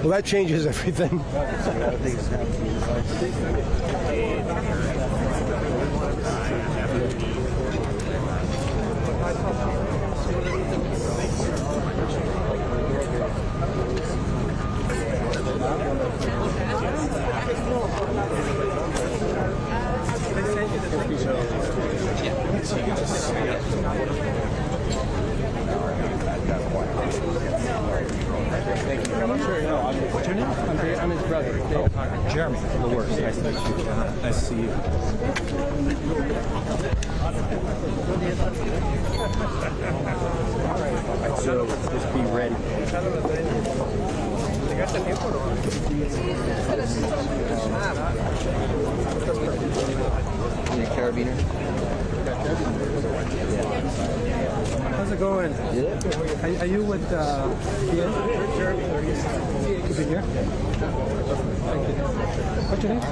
Well, that changes everything. What's your name? I'm his brother. Jeremy. The worst. Nice to meet you. Nice to see you. So just be ready. Need a carabiner? How's it going? Yeah. Are you with Ian? Keep it here. Thank you. What's your name?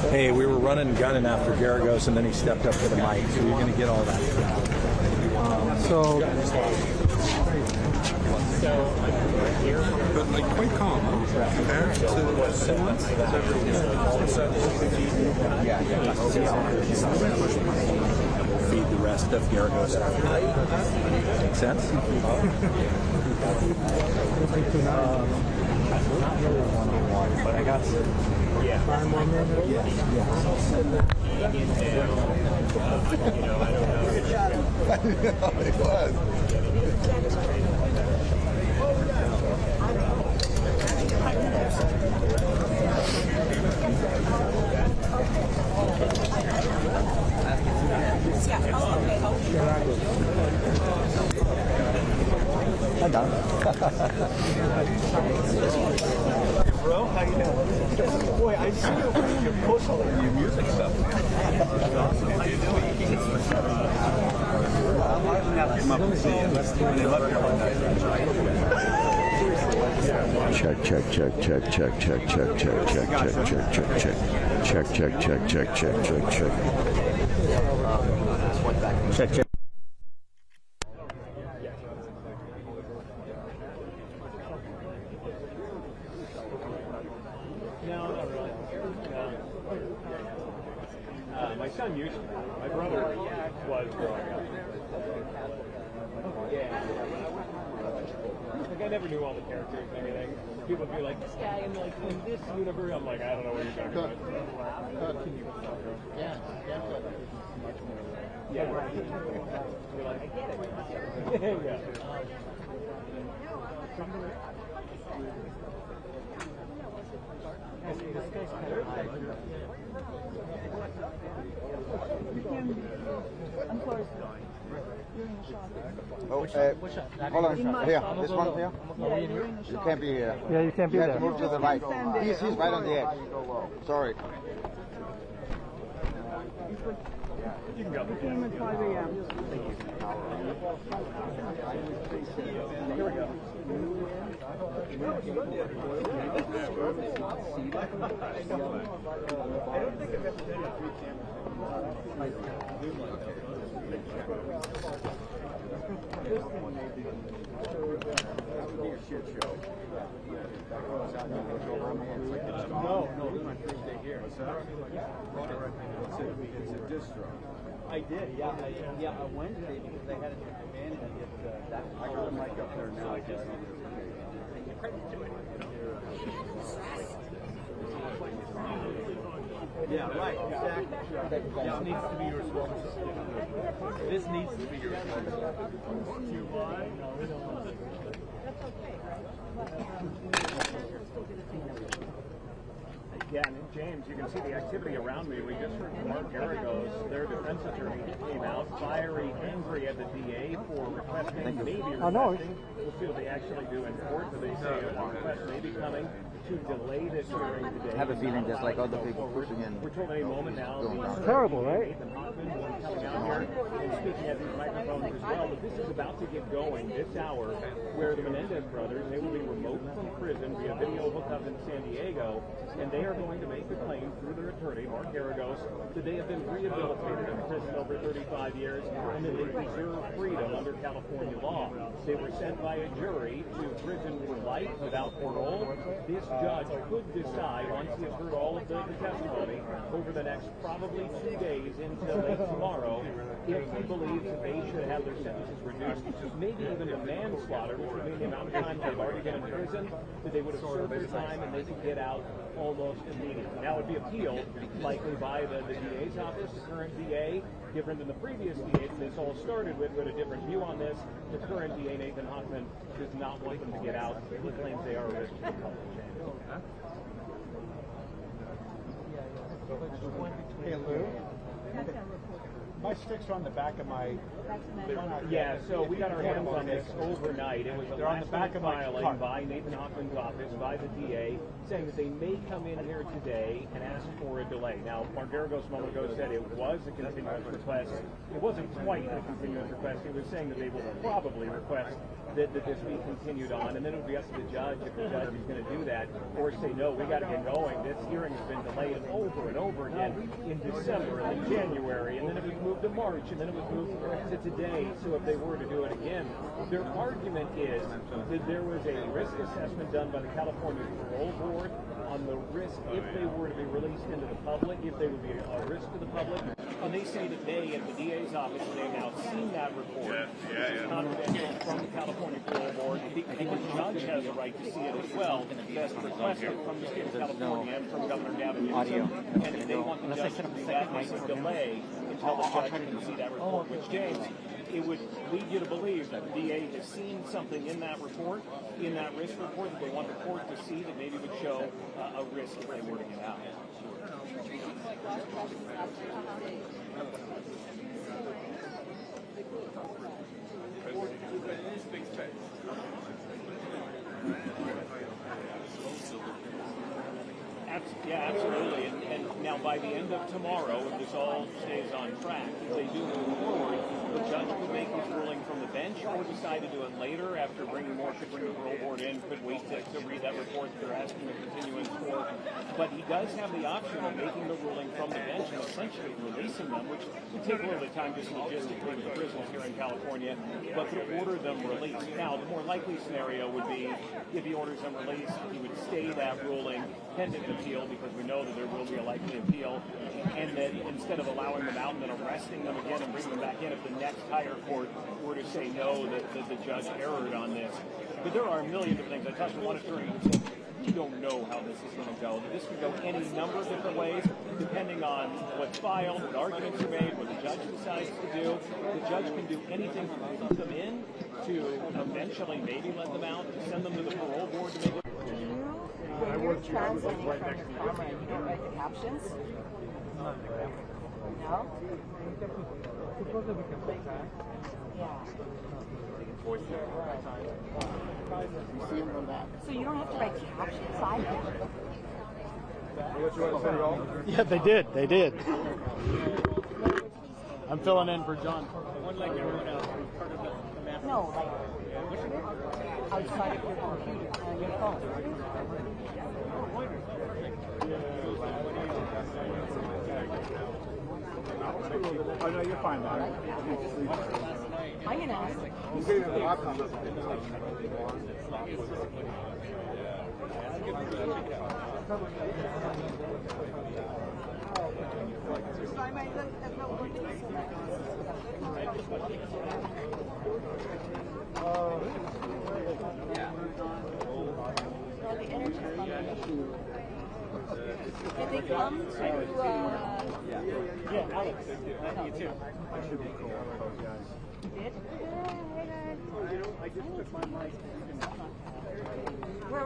Hey, we were running and gunning after Garagos, and then he stepped up to the mic, so you're going to get all that. But like quite calm compared to someone. feed the rest of Garagos after that. Make sense? Not really one-on-one, but I got some. Yeah. It was. Hi, Don. Bro, how you doing? Boy, I see your post all over your music stuff. That's awesome. How you doing? I'm gonna come up and see you. They love your one night. Check. No, not really. My son used to. My brother was growing up. Yeah. Like I never knew all the characters and everything. People would be like, this guy in like in this universe. I'm like, I don't know what you're talking about. Yeah. Yeah. You're like, I get it. Yeah. I'm sorry. Oh, hold on. Here, this one here. You can't be here. Yeah, you can't be there. You have to move to the right. He's right on the edge. Sorry. You can go. The game at 5 a.m. Here we go. No, this is my first day here. What's that? It's a distro. I did, yeah. On Wednesday because they had it come in and get that. I got a mic up there now. I guess. Yeah, right, exactly. This needs to be your responsibility. This needs to be your responsibility. Too wide? No, we don't want to. Yeah, and James, you can see the activity around me. We just heard from Mark Garagos, their defense attorney, came out fiery, angry at the DA for requesting, maybe requesting. We'll see what they actually do in court, but they say a request may be coming to delay this hearing today. I have a feeling just like other people pushing in. We're told any moment now. It's terrible, right? Nathan Hoffman will be coming out here and speaking at these microphones as well. But this is about to get going this hour, where the Menendez brothers, they will be remote from prison via video hookup in San Diego, and they are going to make the claim through their attorney, Mark Garagos, that they have been rehabilitated in prison over 35 years and that they deserve freedom under California law. They were sent by a jury to prison for life without parole. This judge could decide, once he has heard all of the testimony, over the next probably 2 days until late tomorrow, if he believes that they should have their sentences reduced, maybe even to manslaughter, which would mean the amount of time they've already been in prison, that they would have served their time and they could get out almost immediately. Now, it would be appealed likely by the DA's office, the current DA, different than the previous DA that this all started with a different view on this. The current DA, Nathan Hoffman, does not want them to get out. He claims they are a risk to the public. Hey, Lou. My sticks are on the back of my. Yeah, so we got our hands on this overnight. It was a last-minute filing by Nathan Hoffman's office, by the DA, saying that they may come in here today and ask for a delay. Now, Mark Garagos a moment ago said it was a continuous request. It wasn't quite a continuous request. He was saying that they will probably request that this be continued on, and then it would be up to the judge if the judge is going to do that, or say, no, we got to get going. This hearing has been delayed over and over again in December and in January, and then it was moved to March, and then it was moved to today. So if they were to do it again, their argument is that there was a risk assessment done by the California Parole Board on the risk if they were to be released into the public, if they would be a risk to the public. And they say that they, at the DA's office, they've now seen that report, which is confidential from the California Parole Board. I think the judge has a right to see it as well. That's requested from the state of California and from Governor Gavin Newsom. And they want the judge to do that as a delay until the judge can see that report, which, James, it would lead you to believe that the DA has seen something in that report, in that risk report, that they want the court to see that maybe would show a risk if they were to get out. Yeah, absolutely. And now by the end of tomorrow, if this all stays on track, if they do move forward, the judge could make his ruling from the bench or decide to do it later after bringing more, could bring the parole board in, could wait to read that report that they're asking the continuance for. But he does have the option of making the ruling from the bench and essentially releasing them, which would take a little bit of time just logistically with the prisons here in California, but to order them released. Now, the more likely scenario would be if he orders them released, he would stay that ruling pending appeal, because we know that there will be a likely appeal, and that instead of allowing them out and then arresting them again and bringing them back in, if the next higher court were to say no, that the judge erred on this. But there are a million different things. I talked to one attorney who said, we don't know how this is going to go. This could go any number of different ways, depending on what's filed, what arguments are made, what the judge decides to do. The judge can do anything from put them in to eventually maybe let them out, to send them to the parole board to make it. When you're translating from the camera, you don't write the captions? No? So you don't have to write captions either? Yeah, they did. They did. I'm filling in for John. One like everyone else, part of the map. No, like outside of your computer on your phone. Oh, no, you're fine, man. I'm going to ask. You gave the options. Did they come to, yeah, Alex, you too. I should be cool with those guys. You did? I just took my mic. Where?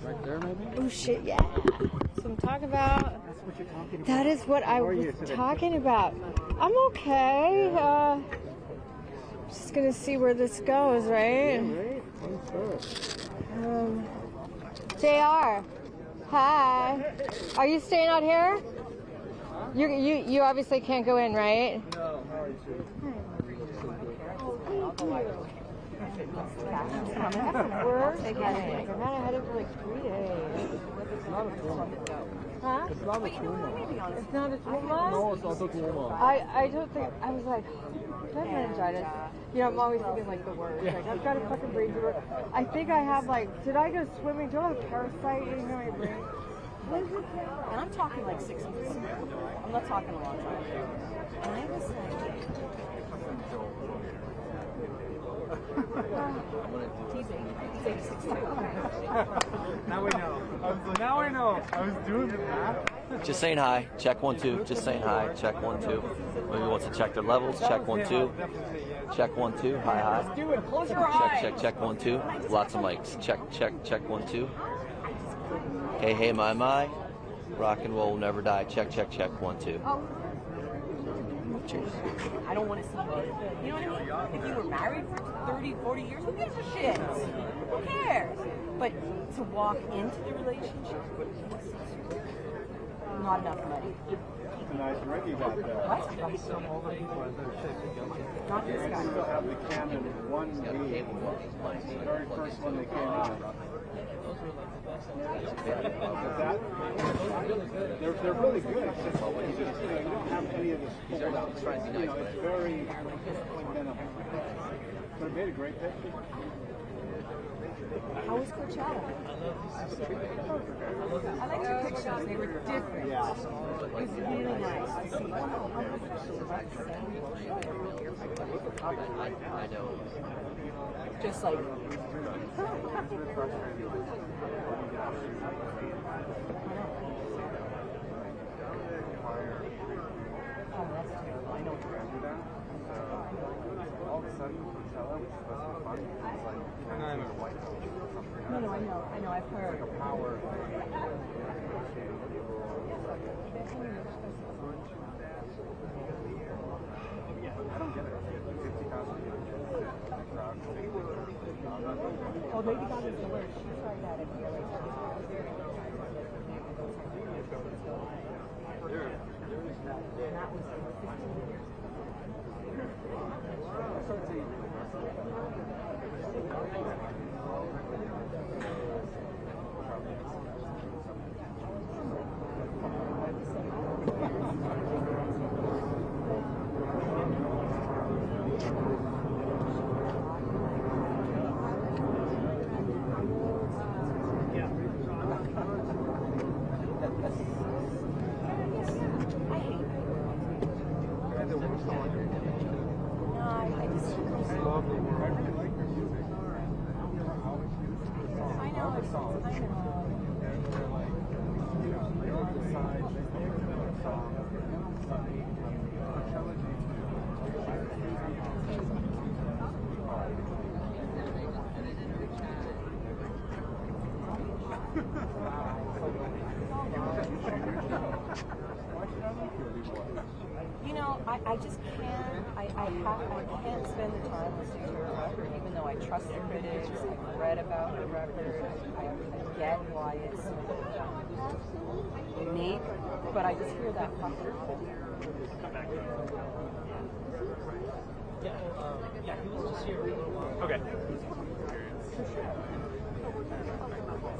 Right there, maybe? Oh shit, yeah. So I'm talking about. That's what you're talking about. That is what I was talking about. I'm okay. Just gonna see where this goes, right? JR. Hi. Are you staying out here? You obviously can't go in, right? No, how are you, sir? I've had it for like 3 days. It's not a trauma. Huh? It's not a trauma. It's not a trauma? No, it's not a trauma. I don't think, I was like, I have meningitis. You know, I'm always thinking like the worst. Like, I've got a fucking brain tumor. I think I have like, did I go swimming? Do I have a parasite in my brain? What is it? and I'm talking like 6 months. I'm not talking a long time. And I was like, Now we know. Now I know. I was doing that. Just saying hi. Check 1 2. Just saying hi. Check 1 2. Maybe wants to check their levels. Check 1 2. Check 1 2. Hi hi. let's do it. Close your eyes. Check 1 2. Lots of mics. Check 1 2. Hey my. Rock and roll will never die. Check 1 2. Cheers. I don't want to see you. You know what I mean? If you were married for 30, 40 years, who gives a shit? Who cares? But to walk into the relationship, not enough money. It's a nice ring you got there. What? Not this guy. I still have the Canon 1D, the very first one that came out. They're really good. It's just, you don't have any of this. It's very minimal. But it made a great picture. How was Coachella? I liked your pictures. They were different. Yeah. It was really nice to see. I know. Just like. Oh, that's terrible. I know what you're going to do that. All of a sudden, Coachella, which is supposed to be fun, it's like, even though I'm in a White House or something. No, I know, I've heard. It's like a power. I don't get it. 50,000 people. Oh, Lady Gaga's the worst. She tried that at the LA Times. And that was 15 years. You know, I just can't, I can't spend the time listening to her record, even though I trust the critics, I've read about her record, I get why it's unique, but I just hear that pucker. Yeah, he was just here a little while. Okay.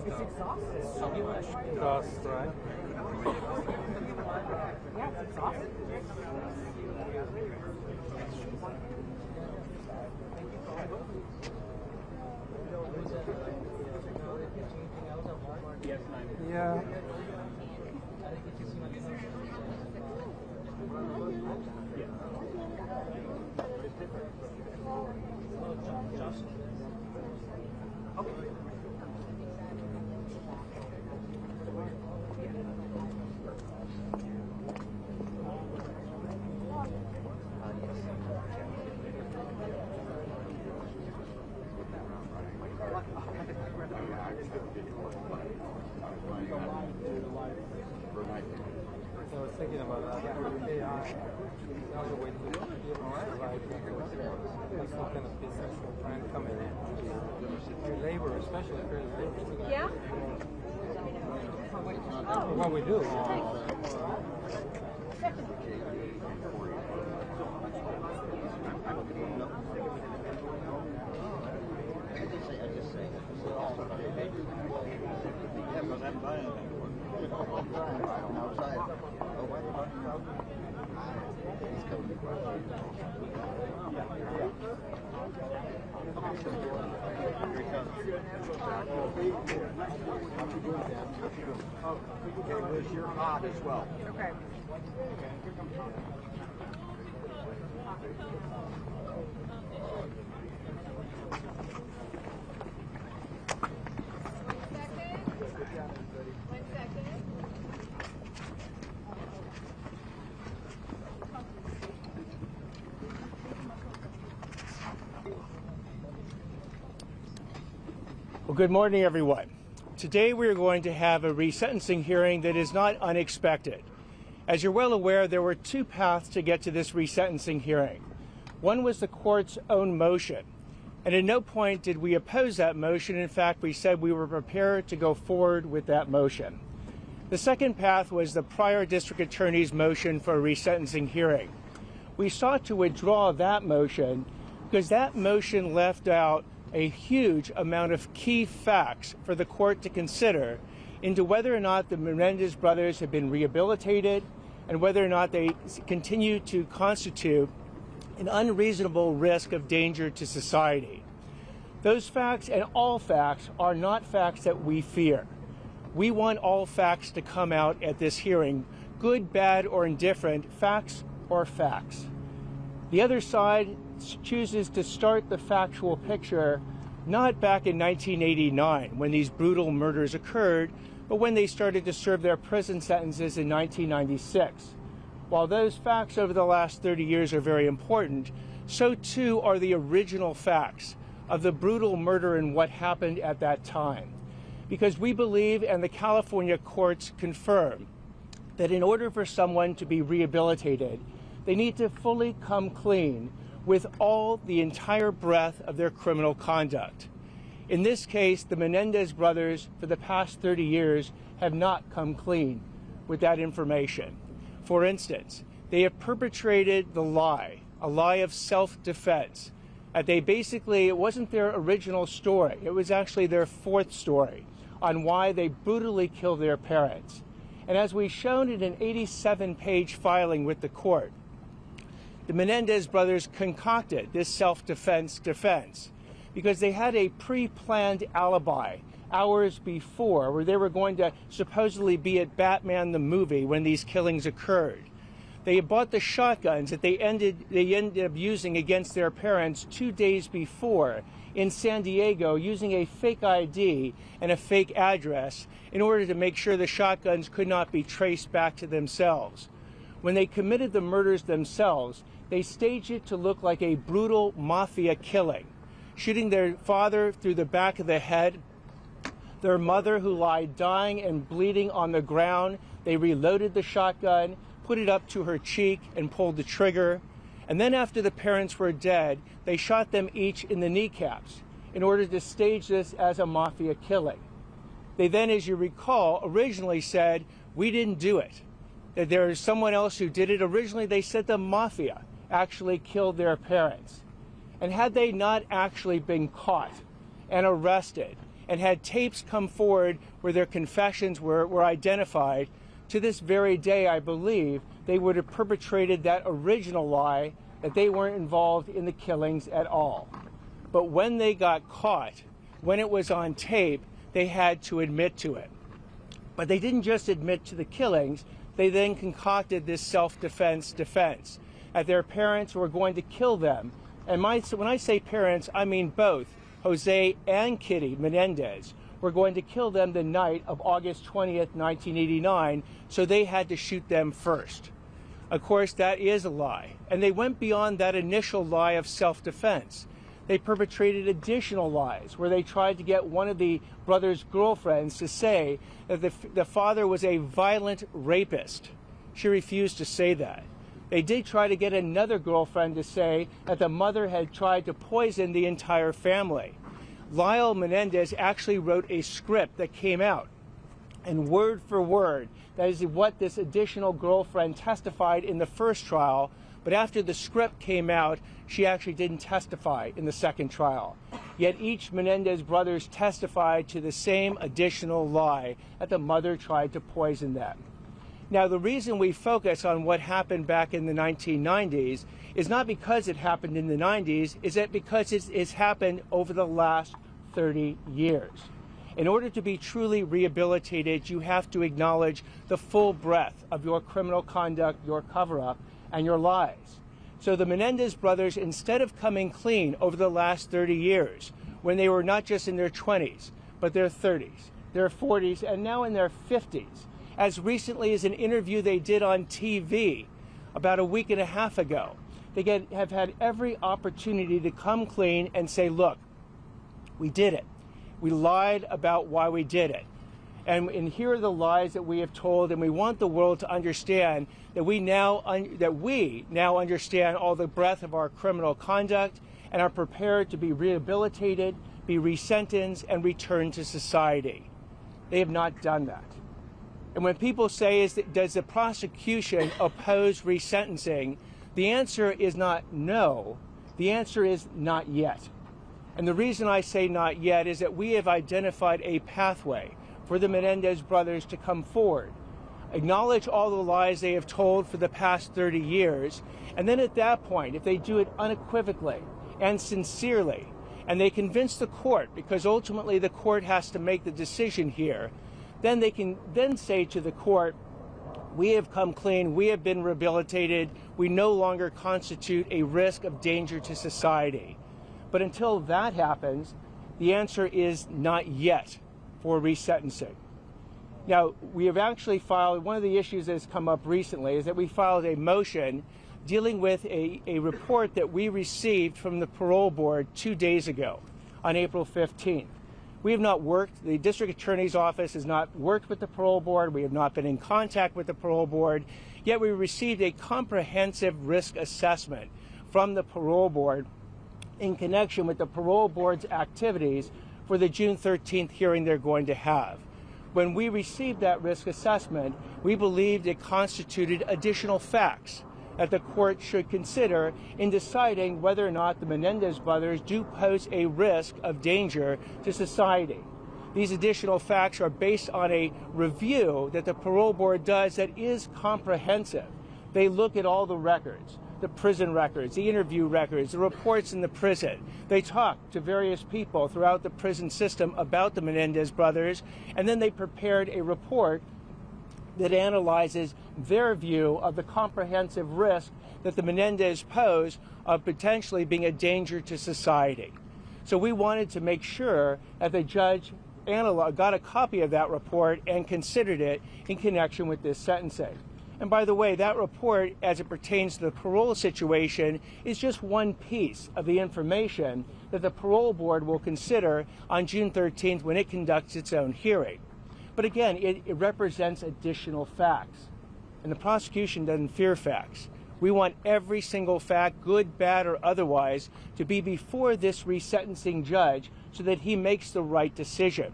It's exhausting. Cost, right? Yeah, it's exhausting. Yeah. I was thinking about that. AI, another way to survive. That's not kind of business or brand coming in. Your labor, especially for labor. Yeah? What we do. Okay, Liz, you're hot as well. Okay. Well, good morning, everyone. Today we are going to have a resentencing hearing that is not unexpected. As you're well aware, there were two paths to get to this resentencing hearing. One was the court's own motion, and at no point did we oppose that motion. In fact, we said we were prepared to go forward with that motion. The second path was the prior district attorney's motion for a resentencing hearing. We sought to withdraw that motion because that motion left out a huge amount of key facts for the court to consider into whether or not the Menendez brothers have been rehabilitated and whether or not they continue to constitute an unreasonable risk of danger to society. Those facts and all facts are not facts that we fear. We want all facts to come out at this hearing, good, bad, or indifferent, facts or facts. The other side chooses to start the factual picture not back in 1989 when these brutal murders occurred, but when they started to serve their prison sentences in 1996. While those facts over the last 30 years are very important, so too are the original facts of the brutal murder and what happened at that time. Because we believe, and the California courts confirm, that in order for someone to be rehabilitated, they need to fully come clean with the entire breadth of their criminal conduct. In this case, the Menendez brothers, for the past 30 years, have not come clean with that information. For instance, they have perpetrated the lie, a lie of self-defense, that they basically, it wasn't their original story, it was actually their fourth story on why they brutally killed their parents. And as we've shown in an 87-page filing with the court, the Menendez brothers concocted this self-defense defense because they had a pre-planned alibi hours before where they were going to supposedly be at Batman the movie when these killings occurred. They had bought the shotguns that they ended up using against their parents 2 days before in San Diego using a fake ID and a fake address in order to make sure the shotguns could not be traced back to themselves. When they committed the murders themselves, they staged it to look like a brutal mafia killing, shooting their father through the back of the head, their mother who lied dying and bleeding on the ground. They reloaded the shotgun, put it up to her cheek, and pulled the trigger. And then after the parents were dead, they shot them each in the kneecaps in order to stage this as a mafia killing. They then, as you recall, originally said, we didn't do it, that there is someone else who did it. Originally, they said the mafia actually killed their parents. And had they not actually been caught and arrested and had tapes come forward where their confessions were identified, to this very day, I believe, they would have perpetrated that original lie that they weren't involved in the killings at all. But when they got caught, when it was on tape, they had to admit to it. But they didn't just admit to the killings, they then concocted this self-defense defense, that their parents were going to kill them. And when I say parents, I mean both Jose and Kitty Menendez were going to kill them the night of August 20th, 1989, so they had to shoot them first. Of course, that is a lie. And they went beyond that initial lie of self-defense. They perpetrated additional lies where they tried to get one of the brothers' girlfriends to say that the father was a violent rapist. She refused to say that. They did try to get another girlfriend to say that the mother had tried to poison the entire family. Lyle Menéndez actually wrote a script that came out, and word for word, that is what this additional girlfriend testified in the first trial, but after the script came out, she actually didn't testify in the second trial. Yet each Menendez brothers testified to the same additional lie, that the mother tried to poison them. Now, the reason we focus on what happened back in the 1990s is not because it happened in the 90s, is that because it's happened over the last 30 years. In order to be truly rehabilitated, you have to acknowledge the full breadth of your criminal conduct, your cover-up, and your lies. So the Menendez brothers, instead of coming clean over the last 30 years, when they were not just in their 20s, but their 30s, their 40s, and now in their 50s, as recently as an interview they did on TV about a week and a half ago, they have had every opportunity to come clean and say, look, we did it. We lied about why we did it. And here are the lies that we have told, and we want the world to understand that we now understand all the breadth of our criminal conduct and are prepared to be rehabilitated, be resentenced, and returned to society. They have not done that. And when people say, does the prosecution oppose resentencing, the answer is not no. The answer is not yet. And the reason I say not yet is that we have identified a pathway for the Menendez brothers to come forward, acknowledge all the lies they have told for the past 30 years, and then at that point, if they do it unequivocally and sincerely, and they convince the court, because ultimately the court has to make the decision here, then they can then say to the court, we have come clean, we have been rehabilitated, we no longer constitute a risk of danger to society. But until that happens, the answer is not yet for resentencing. Now, we have actually filed, one of the issues that has come up recently is that we filed a motion dealing with a report that we received from the parole board 2 days ago on April 15th. We have not worked, the district attorney's office has not worked with the parole board, we have not been in contact with the parole board, yet we received a comprehensive risk assessment from the parole board in connection with the parole board's activities for the June 13th hearing they're going to have. When we received that risk assessment, we believed it constituted additional facts that the court should consider in deciding whether or not the Menendez brothers do pose a risk of danger to society. These additional facts are based on a review that the parole board does that is comprehensive. They look at all the records, the prison records, the interview records, the reports in the prison. They talk to various people throughout the prison system about the Menendez brothers, and then they prepared a report that analyzes their view of the comprehensive risk that the Menendez pose of potentially being a danger to society. So we wanted to make sure that the judge got a copy of that report and considered it in connection with this sentencing. And by the way, that report, as it pertains to the parole situation, is just one piece of the information that the parole board will consider on June 13th when it conducts its own hearing. But again, it represents additional facts, and the prosecution doesn't fear facts. We want every single fact, good, bad, or otherwise, to be before this resentencing judge so that he makes the right decision.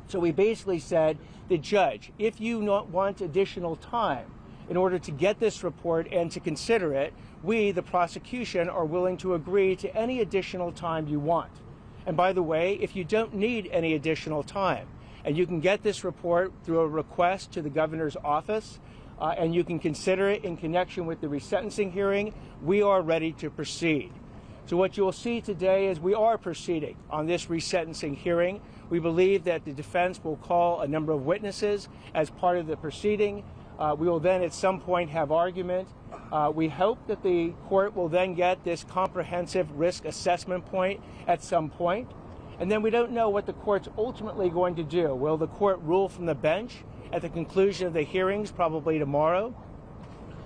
So we basically said, the judge, if you want additional time in order to get this report and to consider it, we, the prosecution, are willing to agree to any additional time you want. And by the way, if you don't need any additional time, and you can get this report through a request to the governor's office, and you can consider it in connection with the resentencing hearing, we are ready to proceed. So what you'll see today is we are proceeding on this resentencing hearing. We believe that the defense will call a number of witnesses as part of the proceeding. We will then at some point have argument. We hope that the court will then get this comprehensive risk assessment point at some point. And then we don't know what the court's ultimately going to do. Will the court rule from the bench at the conclusion of the hearings, probably tomorrow?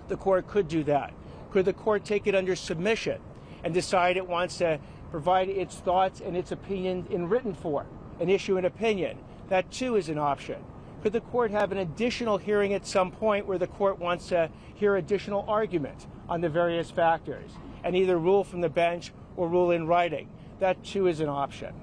The court could do that. Could the court take it under submission and decide it wants to provide its thoughts and its opinion in written form and issue an opinion? That too is an option. Could the court have an additional hearing at some point where the court wants to hear additional argument on the various factors and either rule from the bench or rule in writing? That too is an option.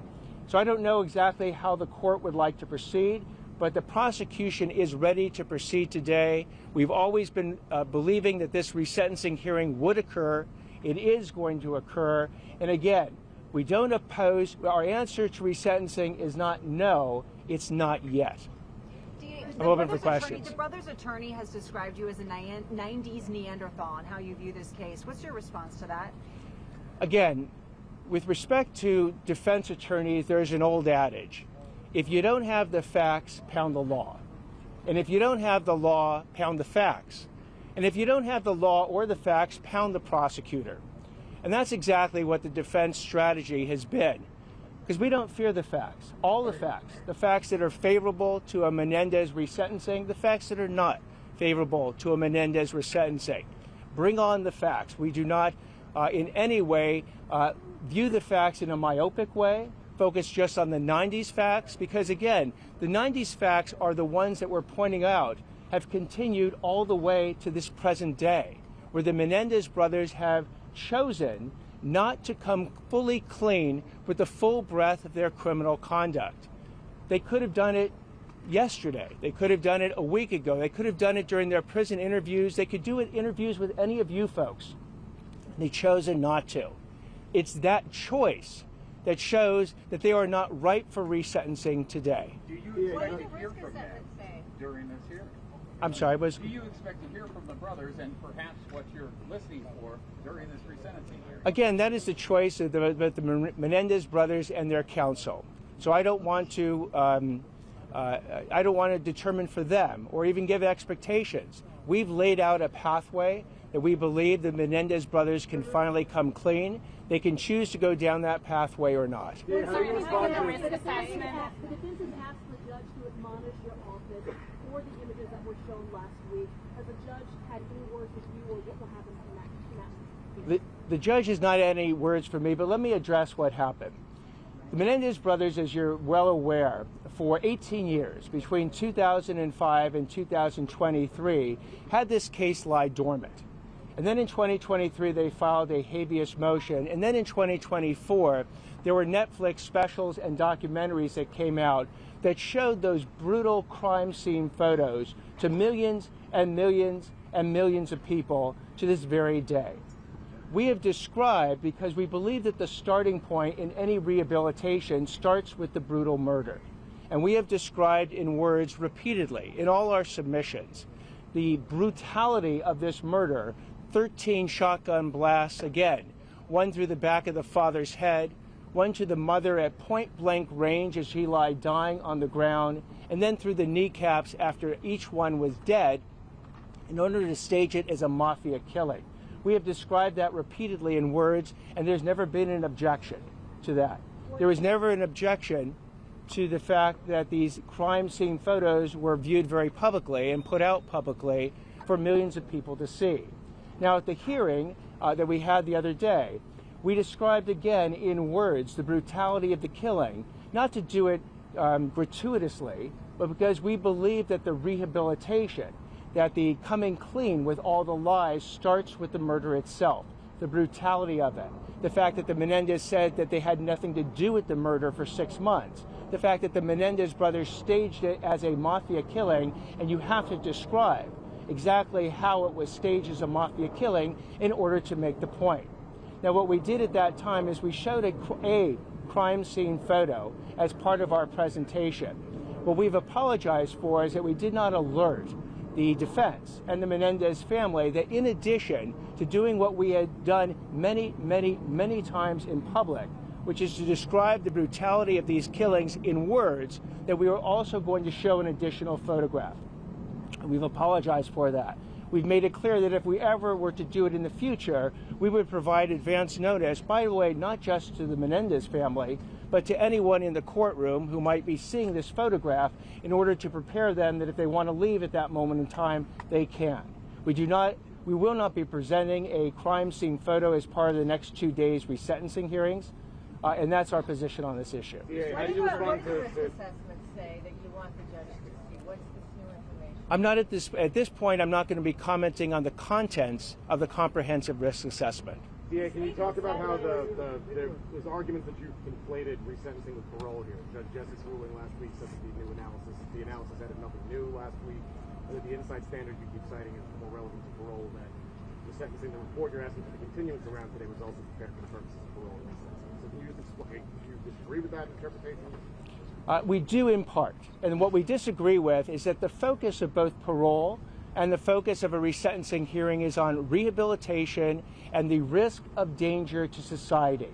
So I don't know exactly how the court would like to proceed, but the prosecution is ready to proceed today. We've always been believing that this resentencing hearing would occur. It is going to occur. And again, we don't oppose. Our answer to resentencing is not no, it's not yet. I'm open for questions. The brother's attorney has described you as a 90s Neanderthal and how you view this case. What's your response to that? Again, with respect to defense attorneys, there's an old adage. If you don't have the facts, pound the law. And if you don't have the law, pound the facts. And if you don't have the law or the facts, pound the prosecutor. And that's exactly what the defense strategy has been. Because we don't fear the facts, all the facts that are favorable to a Menendez resentencing, the facts that are not favorable to a Menendez resentencing. Bring on the facts. We do not in any way view the facts in a myopic way, focus just on the 90s facts, because again, the 90s facts are the ones that we're pointing out have continued all the way to this present day, where the Menendez brothers have chosen not to come fully clean with the full breadth of their criminal conduct. They could have done it yesterday. They could have done it a week ago. They could have done it during their prison interviews. They could do it interviews with any of you folks. They've chosen not to. It's that choice that shows that they are not ripe for resentencing today. Do you expect to hear from them during this hearing? I'm sorry, Do you expect to hear from the brothers and perhaps what you're listening for during this re-sentencing hearing? Again, that is the choice of the Menendez brothers and their counsel. So I don't want to determine for them or even give expectations. We've laid out a pathway that we believe the Menendez brothers can finally come clean. They can choose to go down that pathway or not. The defense has asked the judge to admonish your office for the images that were shown last week. Has the judge had any words with you, or what will happen next? The judge has not had any words for me, but let me address what happened. The Menendez brothers, as you're well aware, for 18 years, between 2005 and 2023, had this case lie dormant. And then in 2023, they filed a habeas motion. And then in 2024, there were Netflix specials and documentaries that came out that showed those brutal crime scene photos to millions and millions and millions of people to this very day. We have described, because we believe that the starting point in any rehabilitation starts with the brutal murder. And we have described in words repeatedly in all our submissions the brutality of this murder. 13 shotgun blasts, again, one through the back of the father's head, one to the mother at point-blank range as she lay dying on the ground, and then through the kneecaps after each one was dead, in order to stage it as a mafia killing. We have described that repeatedly in words, and there's never been an objection to that. There was never an objection to the fact that these crime scene photos were viewed very publicly and put out publicly for millions of people to see. Now, at the hearing that we had the other day, we described again in words the brutality of the killing, not to do it gratuitously, but because we believe that the rehabilitation, that the coming clean with all the lies starts with the murder itself, the brutality of it, the fact that the Menendez said that they had nothing to do with the murder for 6 months, the fact that the Menendez brothers staged it as a mafia killing, and you have to describe exactly how it was staged as a mafia killing in order to make the point. Now, what we did at that time is we showed a crime scene photo as part of our presentation. What we've apologized for is that we did not alert the defense and the Menendez family that in addition to doing what we had done many, many, many times in public, which is to describe the brutality of these killings in words, that we were also going to show an additional photograph. We've apologized for that. We've made it clear that if we ever were to do it in the future, we would provide advance notice, by the way, not just to the Menendez family, but to anyone in the courtroom who might be seeing this photograph in order to prepare them that if they want to leave at that moment in time, they can. We will not be presenting a crime scene photo as part of the next 2 days resentencing hearings, and that's our position on this issue. Yeah, how do you respond to risk assessments say that you want the judge to see? What's this new information? I'm not at this point. I'm not going to be commenting on the contents of the comprehensive risk assessment. DA, can you talk about how there's arguments that you've conflated resentencing with parole here? Judge Jesse's ruling last week said that the analysis added nothing new last week, and that the inside standard you keep citing is more relevant to parole than resentencing. The report you're asking for the continuance around today was also prepared for the purposes of parole and resentencing. So can you just explain, do you disagree with that interpretation? We do in part, and what we disagree with is that the focus of both parole and the focus of a resentencing hearing is on rehabilitation and the risk of danger to society.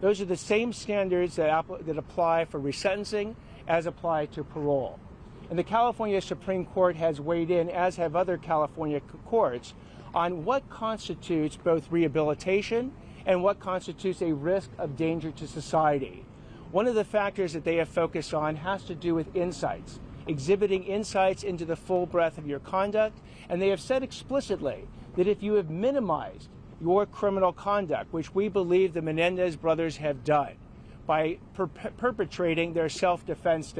Those are the same standards that apply for resentencing as apply to parole. And the California Supreme Court has weighed in, as have other California courts, on what constitutes both rehabilitation and what constitutes a risk of danger to society. One of the factors that they have focused on has to do with insights, exhibiting insights into the full breadth of your conduct, and they have said explicitly that if you have minimized your criminal conduct, which we believe the Menendez brothers have done, by perpetrating their self-defense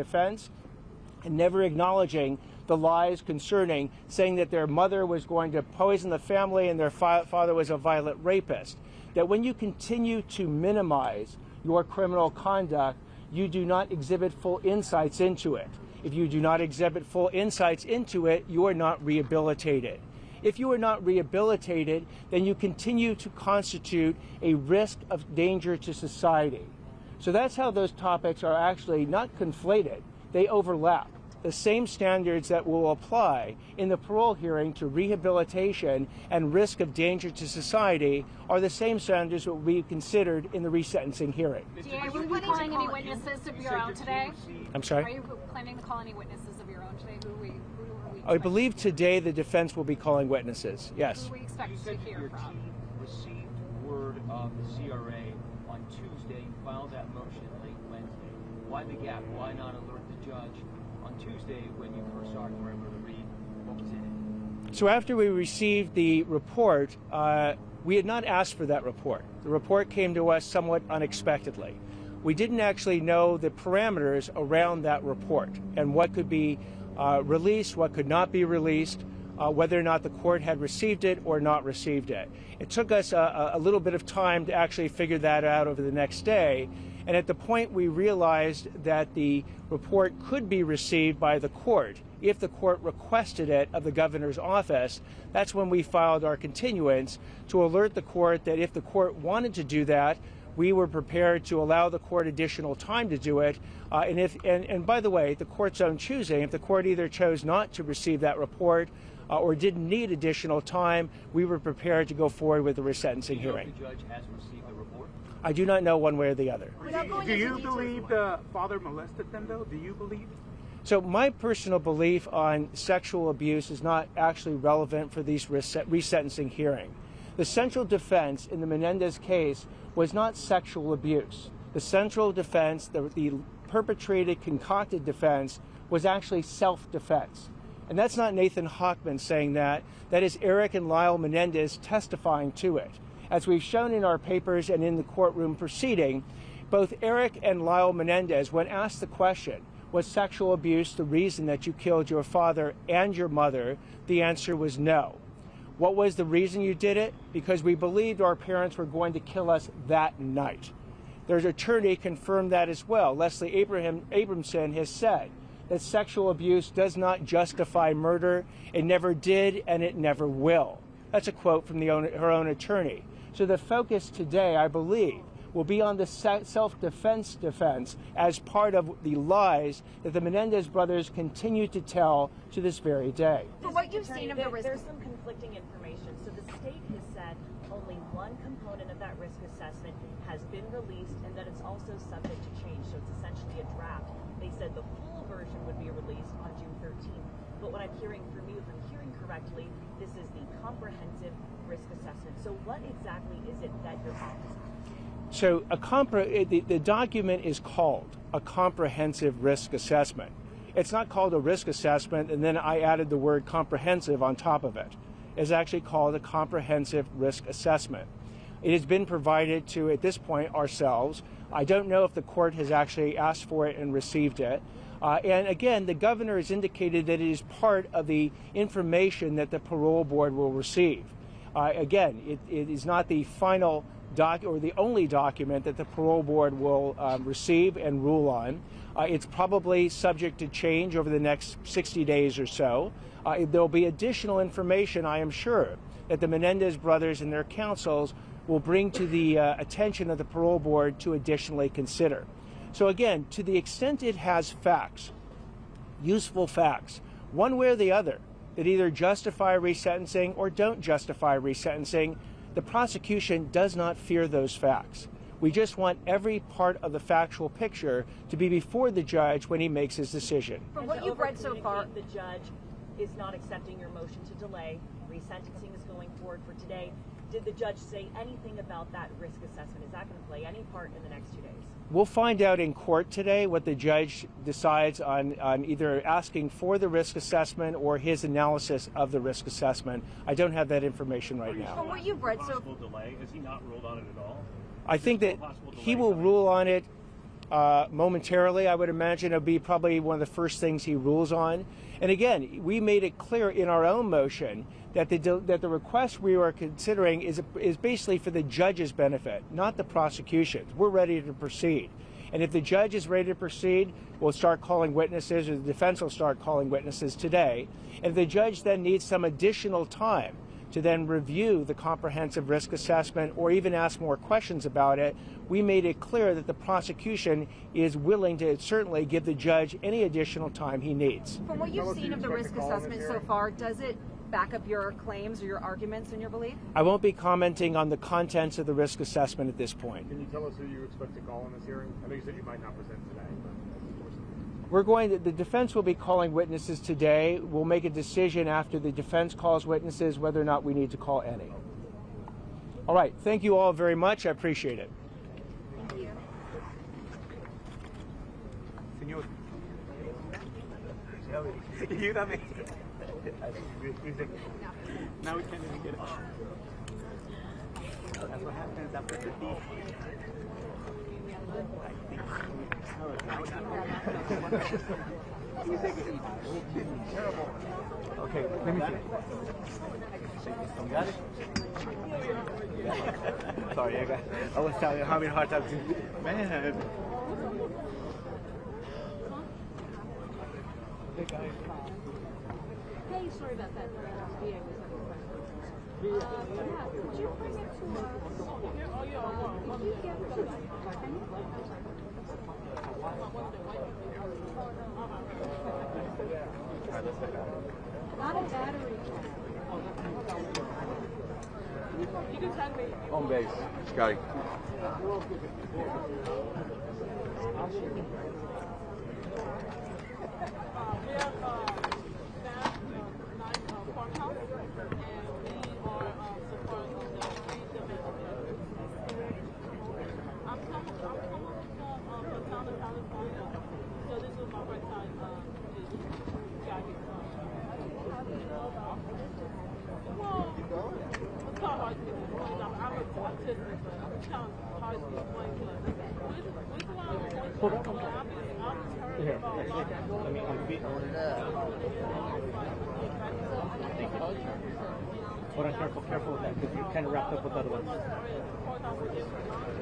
and never acknowledging the lies concerning saying that their mother was going to poison the family and their father was a violent rapist, that when you continue to minimize your criminal conduct, you do not exhibit full insights into it. If you do not exhibit full insights into it, you are not rehabilitated. If you are not rehabilitated, then you continue to constitute a risk of danger to society. So that's how those topics are actually not conflated. They overlap. the same standards that will apply in the parole hearing to rehabilitation and risk of danger to society are the same standards that will be considered in the resentencing hearing. Are you calling any witnesses of your own today? I'm sorry? Are you planning to call any witnesses of your own today? Who are we I believe today the defense will be calling witnesses, yes. Who we expect to hear from? Received word of the CRA on Tuesday. You filed that motion late Wednesday. Why the gap? Why not alert the judge on Tuesday when you first saw it and were able to read what was in it? So after we received the report, we had not asked for that report. The report came to us somewhat unexpectedly. We didn't actually know the parameters around that report and what could be released, what could not be released, whether or not the court had received it or not received it. It took us a little bit of time to actually figure that out over the next day, and at the point we realized that the report could be received by the court if the court requested it of the governor's office, that's when we filed our continuance to alert the court that if the court wanted to do that, we were prepared to allow the court additional time to do it. And by the way, the court's own choosing, if the court either chose not to receive that report or didn't need additional time, we were prepared to go forward with the resentencing hearing. The judge has received the report? I do not know one way or the other. Do you believe the father molested them, though? Do you believe? So my personal belief on sexual abuse is not actually relevant for these resentencing hearing. The central defense in the Menendez case was not sexual abuse. The central defense, the perpetrated, concocted defense, was actually self-defense. And that's not Nathan Hochman saying that. That is Erik and Lyle Menéndez testifying to it. As we've shown in our papers and in the courtroom proceeding, both Erik and Lyle Menéndez, when asked the question, was sexual abuse the reason that you killed your father and your mother, the answer was no. What was the reason you did it? Because we believed our parents were going to kill us that night. Their attorney confirmed that as well. Leslie Abramson has said that sexual abuse does not justify murder. It never did and it never will. That's a quote from her own attorney. So the focus today, I believe, will be on the self-defense defense as part of the lies that the Menendez brothers continue to tell to this very day. For what you've seen of the risk, there's some conflicting information. So the state has said only one component of that risk assessment has been released and that it's also subject to change. So it's essentially a draft. They said the full version would be released on June 13th. But what I'm hearing from you, if I'm hearing correctly, this is the comprehensive risk assessment. So what exactly is it that you're offering? So the document is called a comprehensive risk assessment. It's not called a risk assessment and then I added the word comprehensive on top of it. It's actually called a comprehensive risk assessment. It has been provided to, at this point, ourselves. I don't know if the court has actually asked for it and received it. And again, the governor has indicated that it is part of the information that the parole board will receive. Again, it is not the final or the only document that the parole board will receive and rule on. It's probably subject to change over the next 60 days or so. There'll be additional information, I am sure, that the Menendez brothers and their counsels will bring to the attention of the parole board to additionally consider. So again, to the extent it has facts, useful facts, one way or the other, that either justify resentencing or don't justify resentencing, the prosecution does not fear those facts. We just want every part of the factual picture to be before the judge when he makes his decision. From what you've read so far, the judge is not accepting your motion to delay. Resentencing is going forward for today. Did the judge say anything about that risk assessment? Is that going to play any part in the next 2 days? We'll find out in court today what the judge decides on either asking for the risk assessment or his analysis of the risk assessment. I don't have that information right now. From what you've read so far, delay? Has he not ruled on it at all? I think that he will rule on it momentarily. I would imagine it'll be probably one of the first things he rules on. And again, we made it clear in our own motion that the request we are considering is basically for the judge's benefit, not the prosecution's. We're ready to proceed. And if the judge is ready to proceed, we'll start calling witnesses, or the defense will start calling witnesses today. And if the judge then needs some additional time to then review the comprehensive risk assessment or even ask more questions about it, we made it clear that the prosecution is willing to certainly give the judge any additional time he needs. From what you've seen of the risk assessment so far, does it back up your claims or your arguments and your belief? I won't be commenting on the contents of the risk assessment at this point. Can you tell us who you expect to call in this hearing? I know you said you might not present today, but The defense will be calling witnesses today. We'll make a decision after the defense calls witnesses whether or not we need to call any. All right, thank you all very much. I appreciate it. Thank you. Señor. Ayúdame. Now we can't even get it. That's what happens after 50. Okay, let me see. You got it? Sorry, I was having a hard time too. Man. Hey, sorry about that. VA was having questions. Yeah, could you bring it to us? Did you get those? Not a battery. You can tag me. On base, Scotty. We have staff farmhouse, and we are supporting the street development. I'm coming from Fontana, California, so this was my first time got here. Well, it's not hard to explain. I'm autistic, but it's kind of hard to explain. Hold on, careful with that, because you're kind of wrapped up with other ones.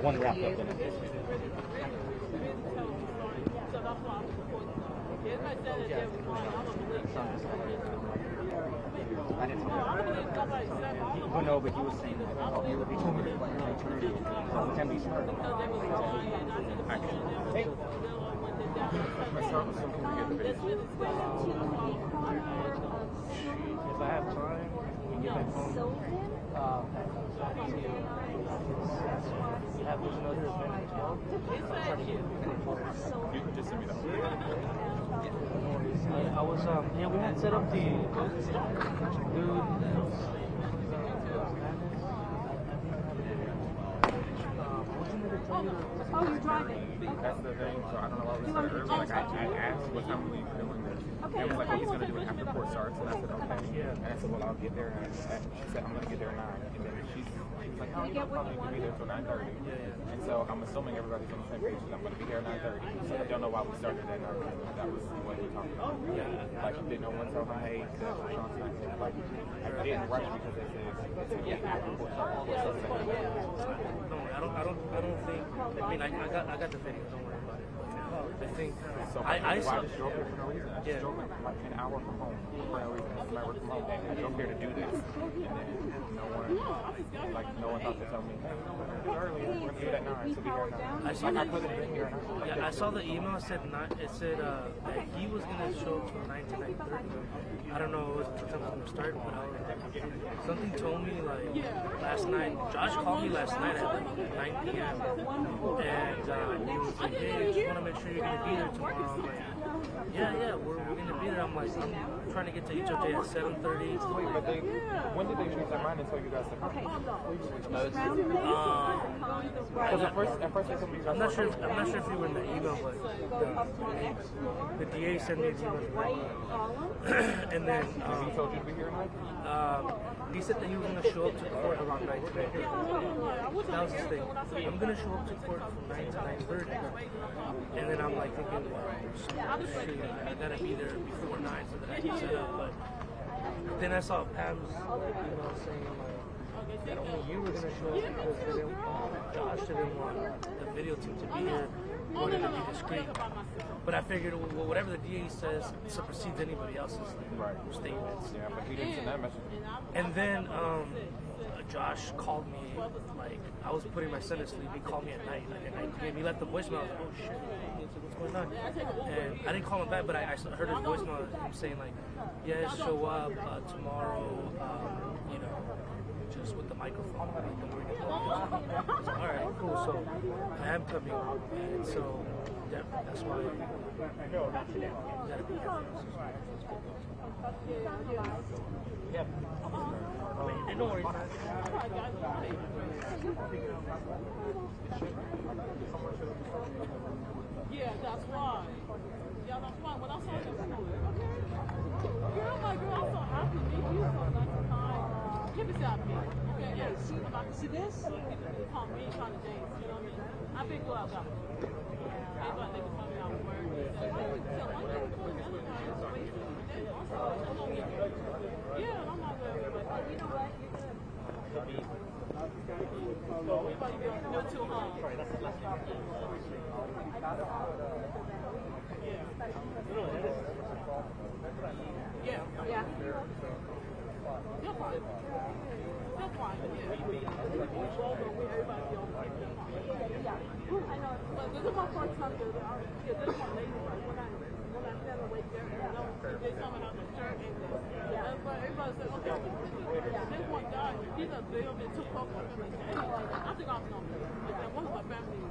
One wrapped up in it. I didn't know. Oh, no, but he was saying that he told me to play an alternative. So can be smart. Hey. If I have time, we can get back home. You have there's another event as well. You can just send me that. I was yeah, we had set up the dude. Oh, you're driving. That's the thing, so I don't know why we started early. Like, I asked what time were you doing this? Okay. It was like, oh, he's going to do it after court starts. And I said, okay. Yeah. And I said, well, I'll get there. And she said, I'm going to get there at 9. And then she's like, no, you probably can be there until 9:30. And so I'm assuming everybody's on the same page. I'm going to be here at 9:30. So I don't know why we started at 9. That was what we talked about. Like, didn't know when to tell hey, like, I didn't rush because they said it's going to be after court starts. No, I don't think. I mean, I got the video. Don't worry about it. I think so. I saw. I just drove here for no reason. I just drove like an hour from home for no reason. I work from home. I drove here to do this, and then no one thought to tell me, hey, we're early. We're gonna do it at 9. So be here at 9. I could have been here at 9. Yeah, I saw the email. It said that he was gonna show up from 9 to 9:30. I don't know what time it's gonna start, but something told me like last night. Josh called me last night at like 9 p.m. and he was like, hey, I just want to make sure you're gonna be there tomorrow. I'm like, yeah, we're gonna be there. I'm like, I'm trying to get to HOJ at 7:30. Wait, but when did they change their mind and tell you guys to come? Because at first they told me you guys. I'm not sure if you were in the email, but the DA sent me an email. And then he told you to be here tonight? He said that he was gonna show up to court around 9 today. That was his thing. I'm gonna show up to court from 9 to 9:30. And then I'm like thinking, I gotta be there before 9 so that I can set up. But then I saw Pam's email saying like that only you were gonna show up because Josh didn't want the video team to be here. wanted to be discreet. But I figured, well, whatever the DA says supersedes anybody else's statements. Yeah, but he didn't send that message. And then Josh called me, like, I was putting my son to sleep. He called me at night, like at 9 p.m. He left the voicemail. I was like, oh shit, what's going on? And I didn't call him back, but I heard his voicemail saying, like, yeah, show up tomorrow, you know, just with the microphone. Like, so, all right, cool. So I am coming, and so yeah, that's why. Yeah. I mean, don't worry. Yeah, that's why. Yeah, that's why. When I saw you, okay. Girl, my girl, I'm so happy to meet you so next time. Give it to me. Okay, yeah. See this? People call me trying to dance, you know what I mean? I big glad about it. Everybody, they can tell me I'm working. Yeah, I'm not good. You know what? You're too hard. Yeah. Yeah. You're fine. You're fine. I know. But this is my first time to this one lady, when I said away there, they told me how to turn in this. Everybody said, okay, this one guy, he's a little bit too close for him. I think I'm going to like one of my family.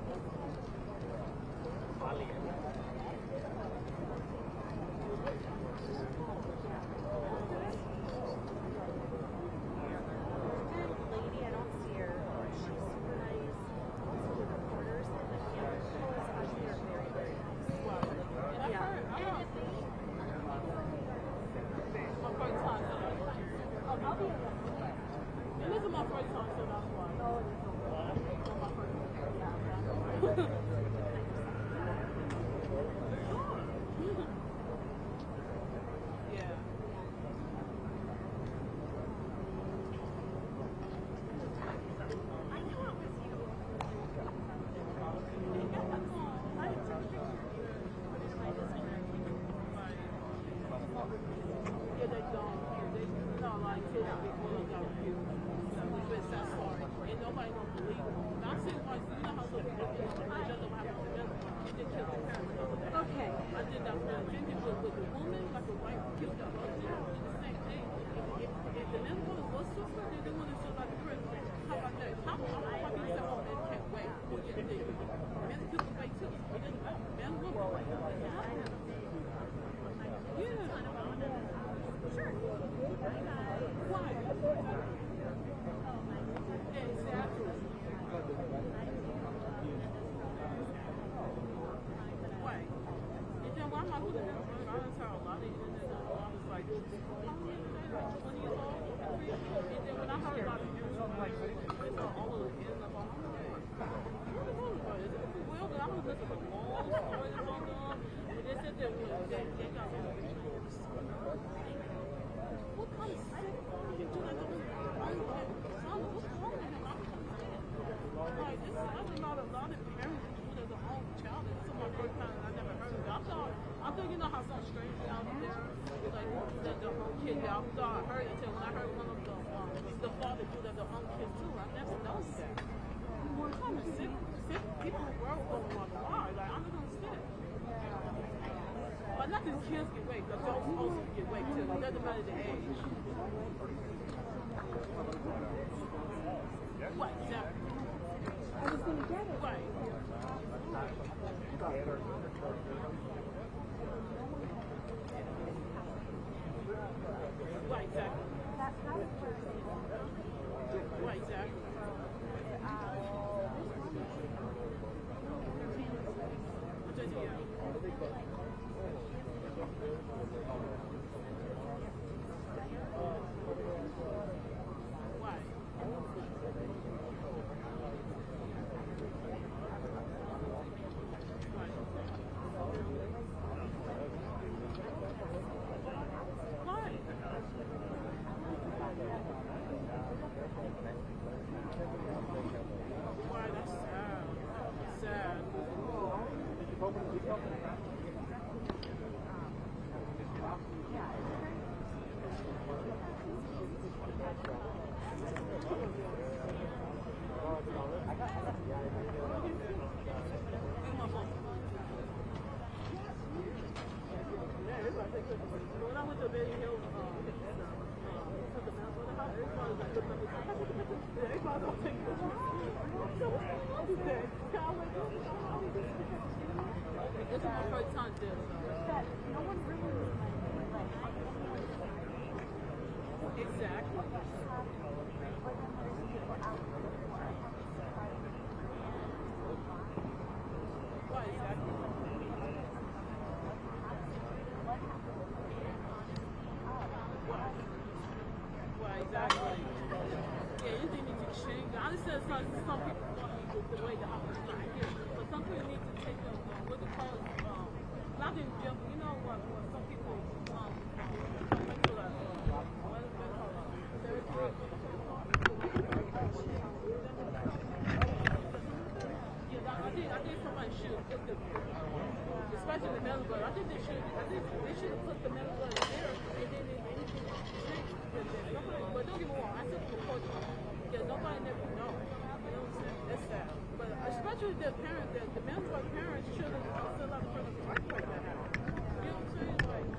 Kids get raped, adults also get raped too. It doesn't matter the age. What? Exactly. I was going to get it. Right. Right, exactly. Right, exactly. wasn't my first time there, though. No one really. Exactly. Why exactly? Why exactly? Yeah, you think need to change. I understand some people want me the way the house is not here, but some people need to take them. What they call not in jail, but you know what? Some people I think somebody should put the, especially the mental blood. I think they should put the mental blood there, and then anything change. But don't get me wrong, I said before, yeah, nobody never know. You know what I'm saying? That's sad. But especially the parents, the mental blood parents shouldn't fill up for the like that. You know what I'm saying? Like.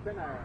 pena.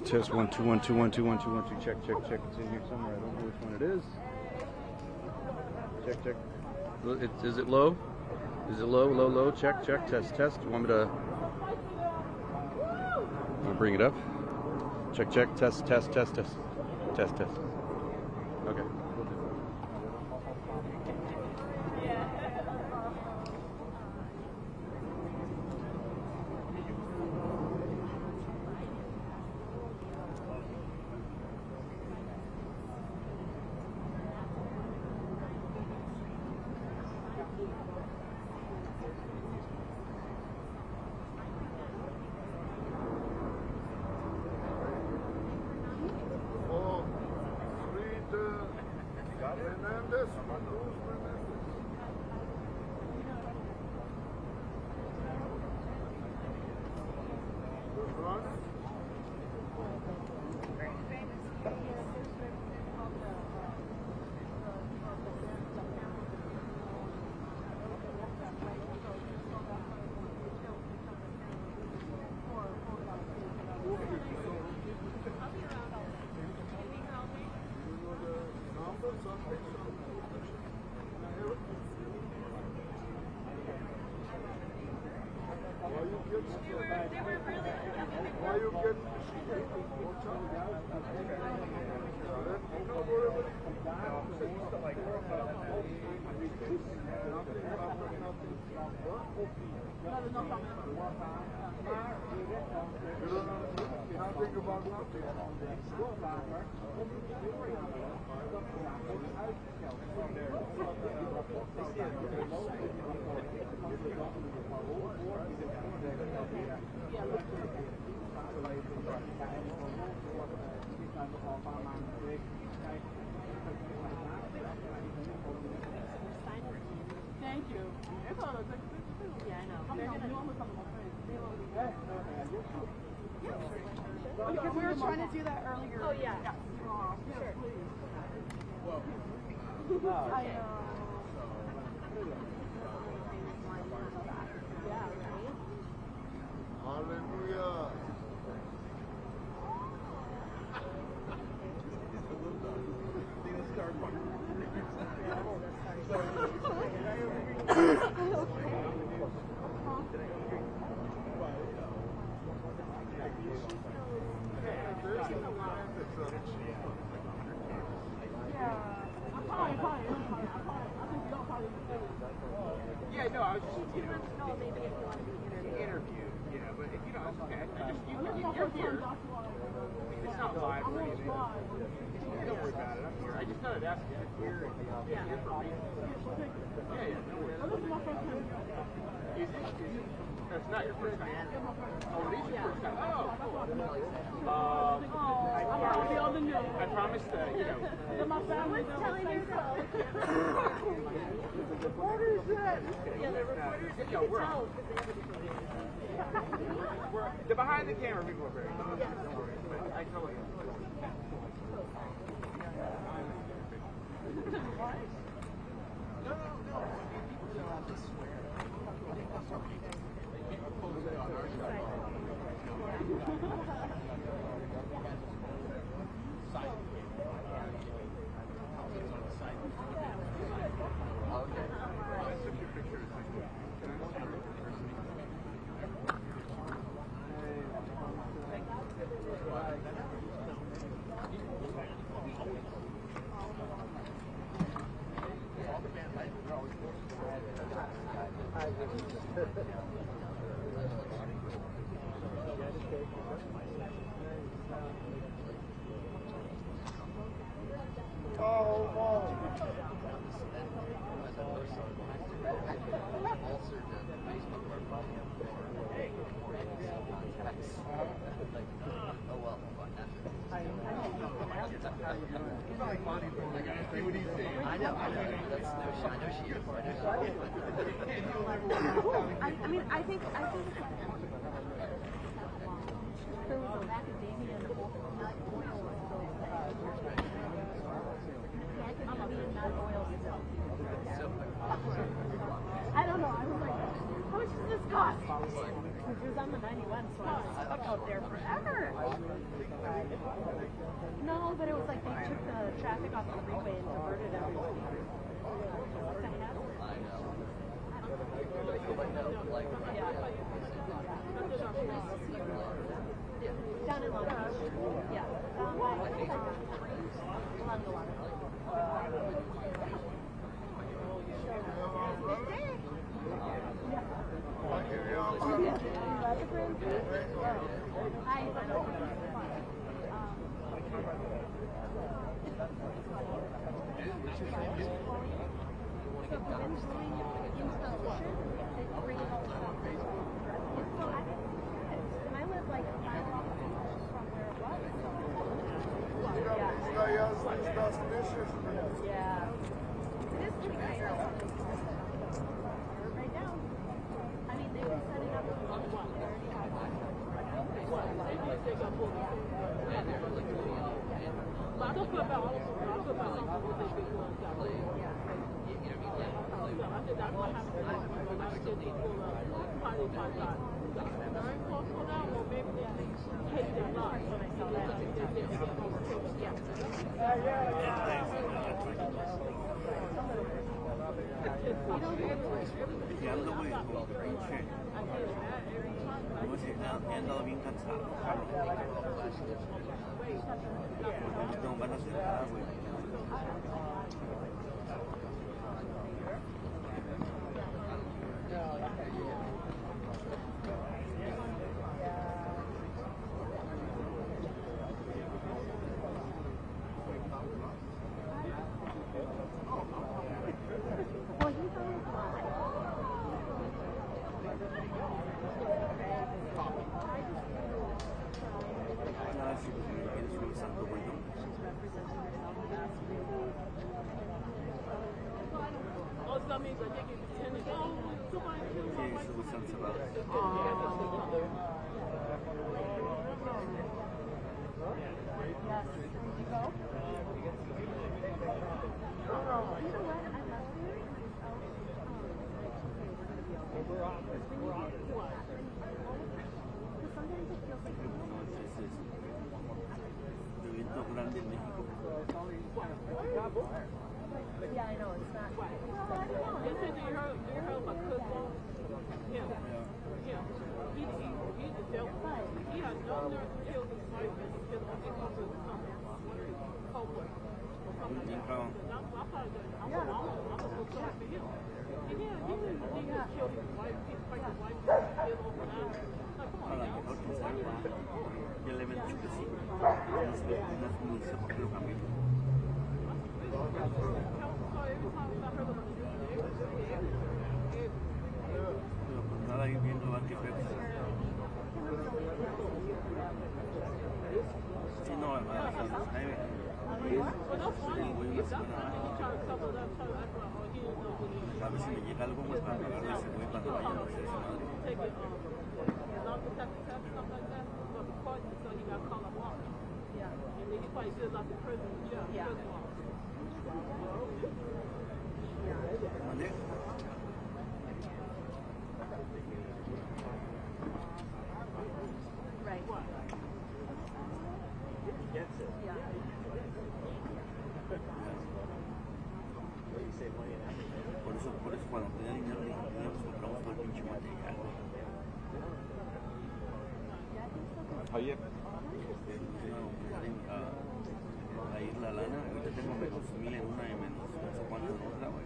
Test. 1 2 1 2 1 2 1 2 1 2. Check. It's in here somewhere. I don't know which one it is. Check. Is it low? Is it low? Low. Check. Test. You want me to? I'm gonna bring it up. Check. Test. Okay. Thank you. Yeah, I know. Because we were trying to do that earlier. Oh, yeah. Sure. Whoa. I know. Yeah, right? Hallelujah. Yeah, no, I was just, maybe if you want to be interviewed, but if you don't, it's okay. You're here. It's not live or anything. Don't worry about it. I'm here. I just thought I'd ask you. I'm here. Here for me. Yeah, no worries. Is it? That's not your first time. Oh, it is your first time. Oh, I promise that, My family's telling yourself. What is that? Yeah, the reporters, you can tell. The behind the camera people are very good. Don't worry. But I totally I think there was a macadamia and a nut oil macadamia nut oil I don't know. I was like, how much does this cost? It was on the 91, so I was stuck out there forever. No, but it was like they took the traffic off the freeway and diverted everyone. What the heck? Down in Long Beach. Yeah. Along the water. Yeah. It is pretty nice. Right now. I mean, they were setting up Y ando muy pinche. Como si he andado bien cansado. No tengo ganas de nada, güey. Grande en México. Yeah, I know, it's not. He had no nerve to kill his wife and he killed him because of co-worker. Ya le habían dicho que sí. No sé por qué lo cambió. Pero pues nada, ahí viendo a qué pedo. Sí, no, a las 9. A ver si me llega algo más para pagarle ese güey cuando vaya a hacer esa madre. ¿Vale? Por eso cuando tenía dinero nos compramos todo el pinche material. Oye. A ir la lana, ahorita tengo menos 1000 en una y menos no sé cuánto en otra, güey.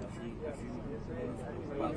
Así, menos preocupado.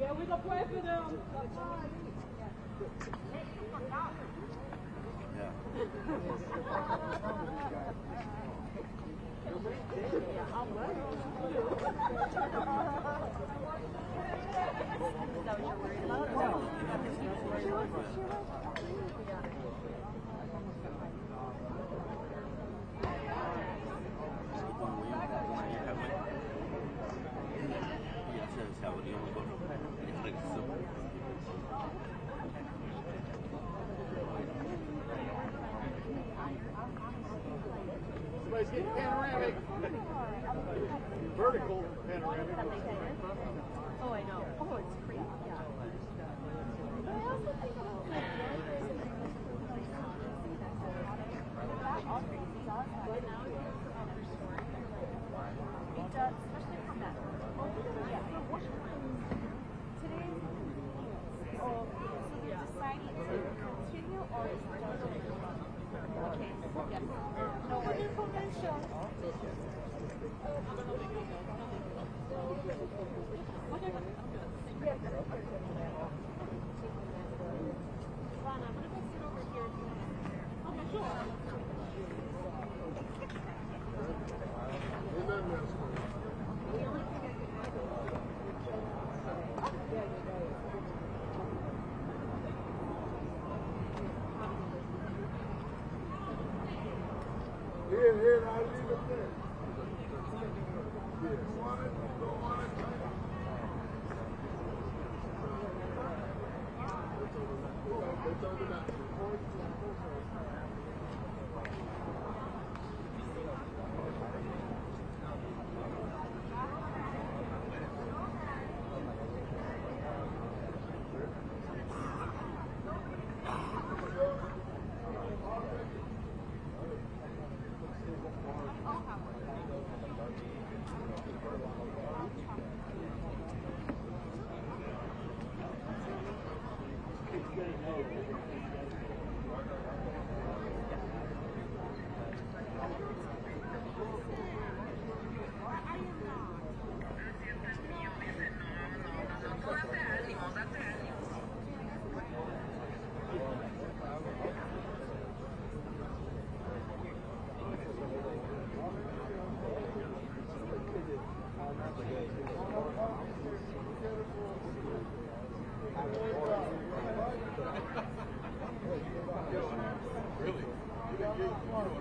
Yeah, we gonna pray for them. Somebody's getting panoramic. Vertical panoramic. Oh, I know. Oh, it's creepy. Yeah. But I also think it does, especially from that. Today, so they're deciding to continue or is it okay, yes. No more information. Ron, I'm going to go sit over here. Okay, sure. Here, I'll leave it there. Yes. Don't want it.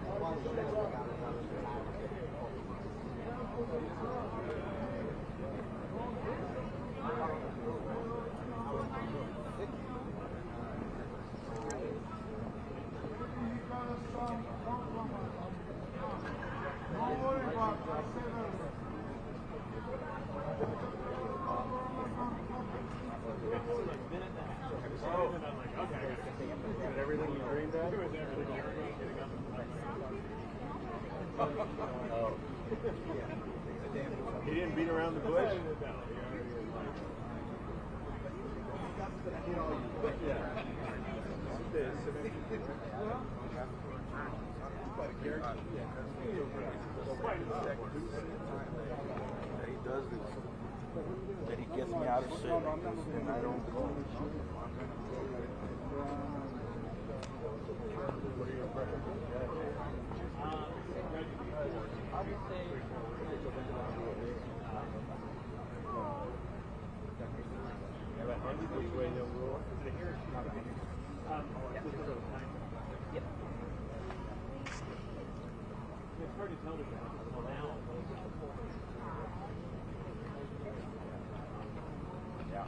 He didn't beat around the bush. He does this. That he gets me out of shit, and I don't go. It's hard to tell the difference. Yeah.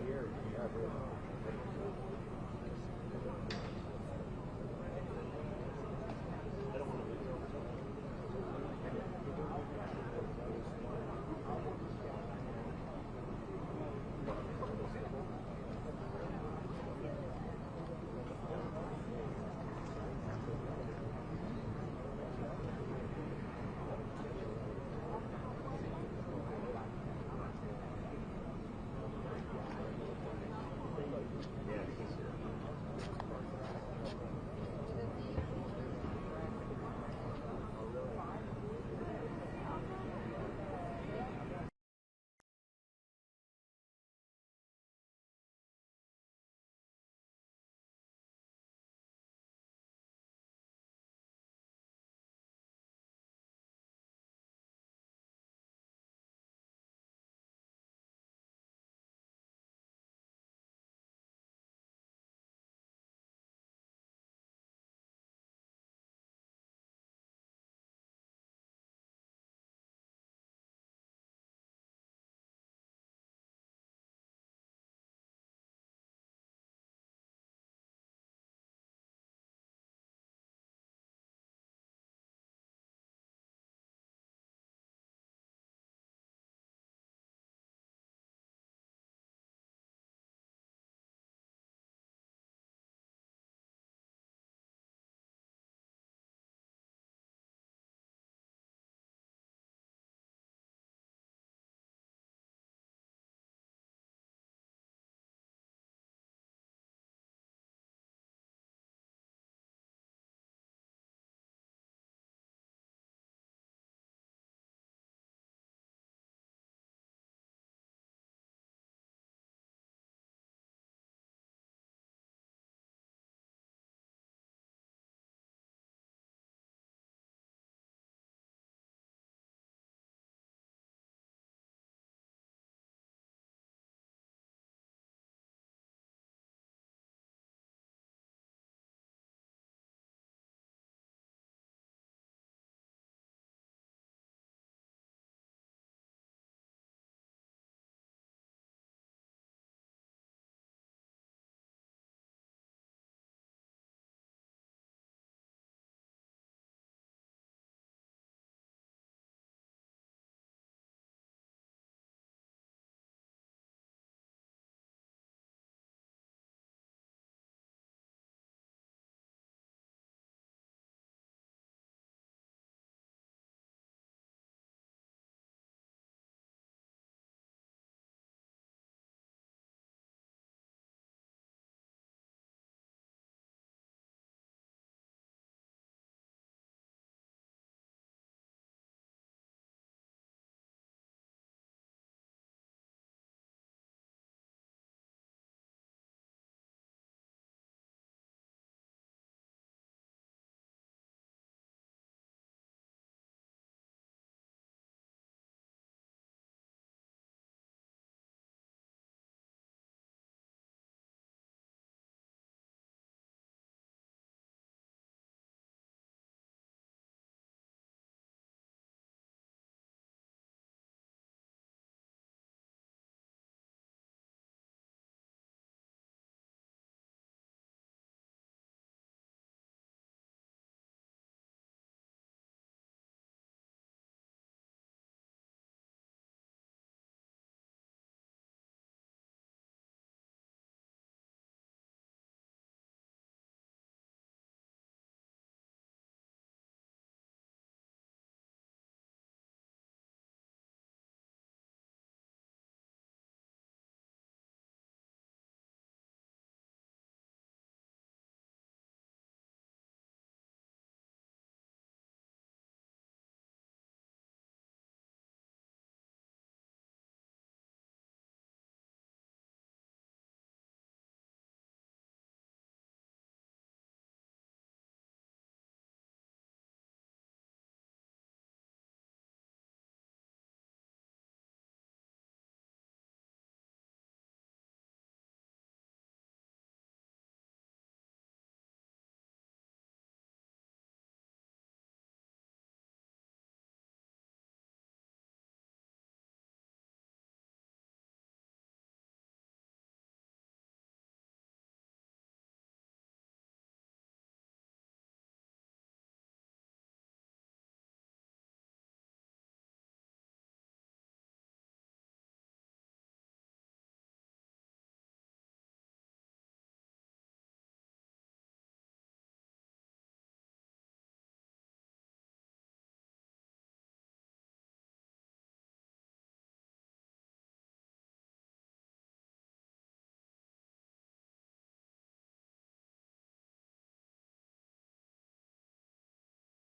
Here,